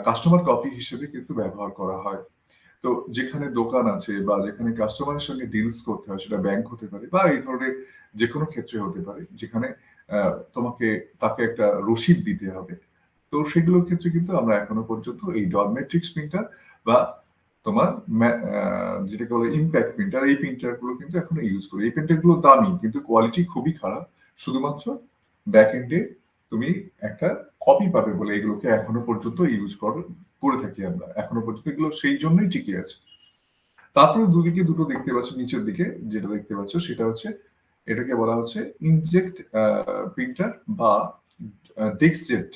Speaker 1: কাস্টমার কপি হিসেবে কিন্তু ব্যবহার করা হয়। তো যেখানে দোকান আছে বা যেখানে কাস্টমারের সঙ্গে ডিলস করতে হয়, সেটা ব্যাংক হতে পারে বা এই ধরনের যে কোনো ক্ষেত্রে হতে পারে, যেখানে তোমাকে তাকে একটা রসিদ দিতে হবে। তো সেগুলোর ক্ষেত্রে কিন্তু আমরা এখনো পর্যন্ত এই ডট ম্যাট্রিক্স প্রিন্টার বা তোমার যেটাকে বলে ইম্প্যাক্ট প্রিন্টার, এই প্রিন্টার গুলো কিন্তু এখনো ইউজ করি। এই প্রিন্টার গুলো দামি, কিন্তু কোয়ালিটি খুবই খারাপ। শুধুমাত্র ব্যাক এন্ডে তুমি একটা কপি পাবে বলে এগুলোকে এখনো পর্যন্ত ইউজ করে থাকি আমরা, এখনো পর্যন্ত এগুলো সেই জন্যই টিকে আছে। তারপরে দুদিকে দুটো দেখতে পাচ্ছ, নিচের দিকে যেটা দেখতে পাচ্ছ সেটা হচ্ছে, এটাকে বলা হচ্ছে ইনজেক্ট প্রিন্টার বা ডেস্কজেট,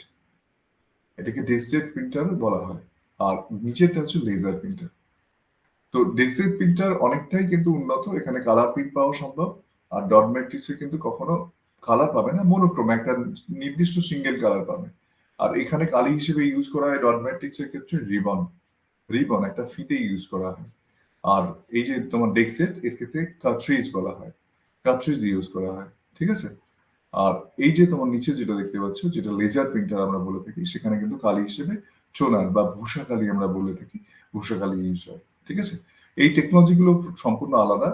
Speaker 1: এটাকে ডেস্কজেট প্রিন্টার বলা হয়। আর নিচেরটা হচ্ছে লেজার প্রিন্টার। তো ডেস্কজেট প্রিন্টার অনেকটাই কিন্তু উন্নত, এখানে কালার প্রিন্ট পাওয়া সম্ভব। আর ডট ম্যাট্রিক্সে কিন্তু কখনো কালার পাবে না, মনোক্রোম একটা নির্দিষ্ট সিঙ্গেল কালার পাবে। আর এখানে কালি হিসেবে ইউজ করা হয় ডট ম্যাট্রিক্সের ক্ষেত্রে রিবন, রিবন একটা ফিতে ইউজ করা হয়। আর এই যে তোমার ডেস্কজেট, এর ক্ষেত্রে কার্ট্রিজ বলা হয়, কার্ট্রিজ ইউজ করা হয়, ঠিক আছে। আর এই যে তোমার নিচে যেটা দেখতে পাচ্ছ, যেটা লেজার প্রিন্টার আমরা বলে থাকি, সেখানে কিন্তু কালি হিসেবে টোনার বা ভূষা কালি আমরা বলে থাকি, ভূষা কালি ইউজ হয়। ঠিক আছে, এই টেকনোলজি গুলো সম্পূর্ণ আলাদা।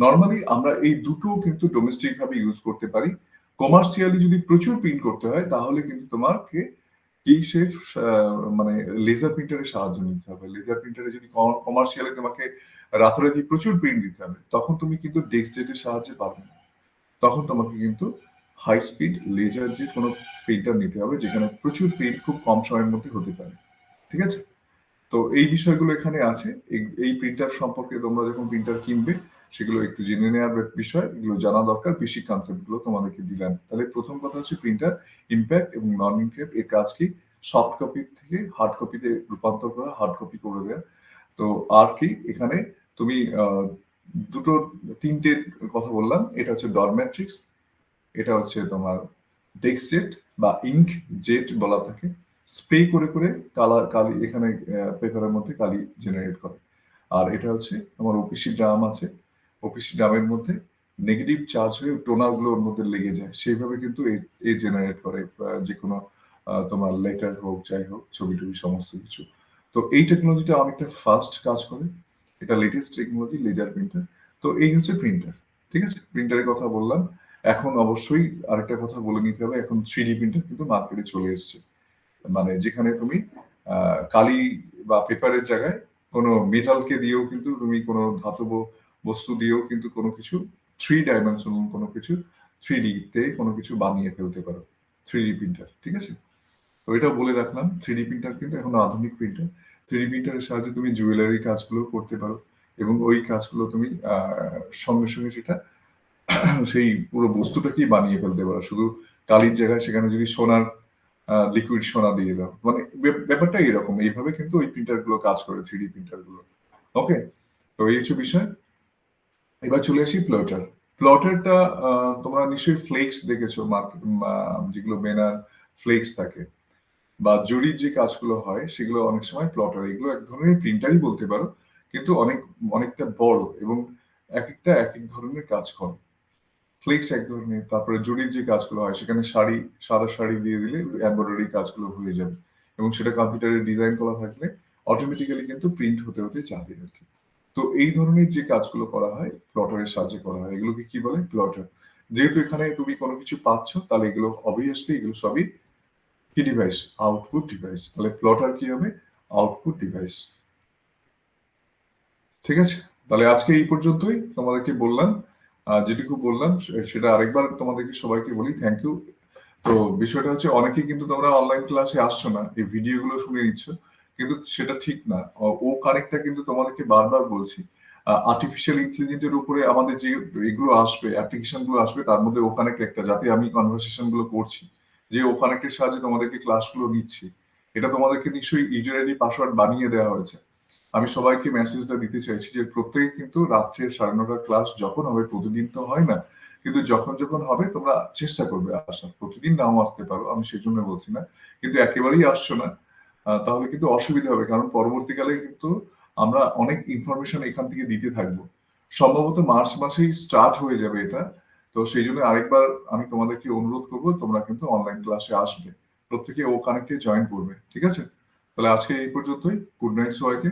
Speaker 1: নর্মালি আমরা এই দুটো কিন্তু ডোমেস্টিক ভাবে ইউজ করতে পারি। কমার্শিয়ালি যদি প্রচুর প্রিন্ট করতে হয় তাহলে কিন্তু তোমাকে কিসের মানে লেজার প্রিন্টারের সাহায্য নিতে হবে। লেজার প্রিন্টারে যদি কমার্শিয়ালি তোমাকে রাতারাতি প্রচুর প্রিন্ট দিতে হবে, তখন তুমি কিন্তু ডেস্ক জেটের সাহায্যে পাবে না। তখন তোমাকে কিন্তু হাই স্পিড লেজার যে কোনো প্রিন্টার নিতে হবে, যেখানে প্রচুর প্রিন্ট খুব কম সময়ের মধ্যে হতে পারে। ঠিক আছে, তো এই বিষয়গুলো এখানে আছে। এই প্রিন্টার সম্পর্কে তোমরা যখন প্রিন্টার কিনবে সেগুলো একটু জেনে নেওয়ার বিষয়, এগুলো জানা দরকার। বেসিক কনসেপ্ট গুলো তোমাদেরকে দিলাম। তাহলে প্রথম কথা হচ্ছে প্রিন্টার ইম্প্যাক্ট এবং নন ইম্প্যাক্ট এর কাজ কি? সফট কপি থেকে হার্ড কপিতে রূপান্তর করা, হার্ড কপি করে দেওয়া। তো আর কি এখানে তুমি দুটো তিনটে কথা বললাম। এটা হচ্ছে ডট ম্যাট্রিক্স, এটা হচ্ছে তোমার ডেস্ক জেট বা ইঙ্ক জেট বলা থাকে। স্প্রে করে করে কালি এখানে পেপারের মধ্যে কালি জেনারেট করে। আর এটা হচ্ছে তোমার ওপিসি ড্রাম আছে, ওপিসি ড্রামের মধ্যে নেগেটিভ চার্জ হয়ে টোনার গুলো ওর মধ্যে লেগে যায়, সেইভাবে কিন্তু এই জেনারেট করে যে কোনো তোমার লেটার হোক, যাই হোক, ছবি টবি সমস্ত কিছু। তো এই টেকনোলজিটা অনেকটা ফাস্ট কাজ করে, এটা লেটেস্ট টেকনোলজি লেজার প্রিন্টার। তো এই হচ্ছে প্রিন্টার। ঠিক আছে, প্রিন্টারের কথা বললাম। এখন অবশ্যই আরেকটা কথা বলে নিতে হবে, এখন 3D প্রিন্টার কিন্তু মার্কেটে চলে এসেছে। মানে যেখানে তুমি কালি বা পেপারের জায়গায় কোনো মেটালকে দিয়েও কিন্তু তুমি কোনো ধাতব বস্তু দিয়েও কিন্তু কোনো কিছু 3 ডাইমেনশনাল কোনো কিছু 3D তে কোনো কিছু বানিয়ে ফেলতে পারো 3D প্রিন্টার। ঠিক আছে, তো এটা বলে রাখলাম। 3D প্রিন্টার কিন্তু এখন আধুনিক প্রিন্টার। 3D প্রিন্টারের সাহায্যে তুমি জুয়েলারি কাজগুলো করতে পারো এবং ওই কাজগুলো তুমি সঙ্গে সঙ্গে সেটা সেই পুরো বস্তুটাকেই বানিয়ে ফেলতে পারো। শুধু কালির জায়গায় সেখানে যদি সোনার লিকুইড সোনা দিয়ে দাও, মানে ব্যাপারটা এরকম। এইভাবে কিন্তু ওই প্রিন্টার গুলো কাজ করে, 3D প্রিন্টার গুলো। ওকে, তো এই হচ্ছে বিষয়। এবার চলে আসি প্লটার। প্লটারটা তোমরা নিশ্চয়ই ফ্লেক্স দেখেছো, যেগুলো বেনার ফ্লেক্স থাকে বা জরির যে কাজগুলো হয় সেগুলো অনেক সময় প্লটার। এগুলো এক ধরনের প্রিন্টারই বলতে পারো, কিন্তু অনেকটা বড় এবং এক একটা এক এক ধরনের কাজ করে। ফ্লেক্স এক ধরনের, তারপরে জরির যে কাজগুলো হয় সেখানে সাদা শাড়ি দিয়ে দিলে এমব্রয়ডারি কাজগুলো হয়ে যাবে এবং সেটা কম্পিউটারে ডিজাইন করা থাকলে অটোমেটিক্যালি কিন্তু প্রিন্ট হতে হতে যাবে আর কি। তো এই ধরনের যে কাজগুলো করা হয় প্লটারের সাহায্যে করা হয়, এগুলোকে কি বলে? প্লটার। যেহেতু এখানে তুমি কোনো কিছু পাচ্ছ, তাহলে এগুলো অবভিয়াসলি এগুলো সবই কি ডিভাইস? Output device. তাহলে প্লটার কি হবে? Output device. ঠিক আছে, তাহলে আজকে এই পর্যন্তই তোমাদেরকে বললাম। যেটুকু বললাম সেটা আরেকবার তোমাদেরকে সবাইকে বলি, থ্যাংক ইউ। তো বিষয়টা হচ্ছে অনেকেই কিন্তু তোমরা অনলাইন ক্লাসে আসছো না, এই ভিডিওগুলো শুনে নিচ্ছ, কিন্তু সেটা ঠিক না। ও কানেক্টটা কিন্তু তোমাদেরকে বারবার বলছি। আর্টিফিশিয়াল ইন্টেলিজেন্সের উপরে আমাদের যে এগুলো আসবে, অ্যাপ্লিকেশন গুলো আসবে, তার মধ্যে ও কানেক্ট একটা, যাতে আমি কনভারসেশন গুলো করছি, যে ও কানেক্টের সাহায্যে তোমাদেরকে ক্লাসগুলো নিচ্ছি। এটা তোমাদেরকে নিশ্চয়ই ইউজার আইডি পাসওয়ার্ড বানিয়ে দেওয়া হয়েছে। আমি সবাইকে মেসেজটা দিতে চাইছি যে প্রত্যেকে কিন্তু রাত্রে 9:30 ক্লাস যখন হবে, প্রতিদিন তো হয় না, কিন্তু যখন যখন হবে তোমরা চেষ্টা করবে আসার। প্রতিদিন নাও আসতে পারো, আমি সেই জন্য বলছি না, কিন্তু একেবারেই আসছো না তাহলে কিন্তু অসুবিধা হবে। কারণ পরবর্তীকালে কিন্তু আমরা অনেক ইনফরমেশন এখান থেকে দিতে থাকবো। সম্ভবত মার্চ মাসেই স্টার্ট হয়ে যাবে এটা। তো সেই জন্য আরেকবার আমি তোমাদেরকে অনুরোধ করবো, তোমরা কিন্তু অনলাইন ক্লাসে আসবে, প্রত্যেকে ও কানেক্টে জয়েন করবে। ঠিক আছে, তাহলে আজকে এই পর্যন্তই। গুড নাইট সবাইকে।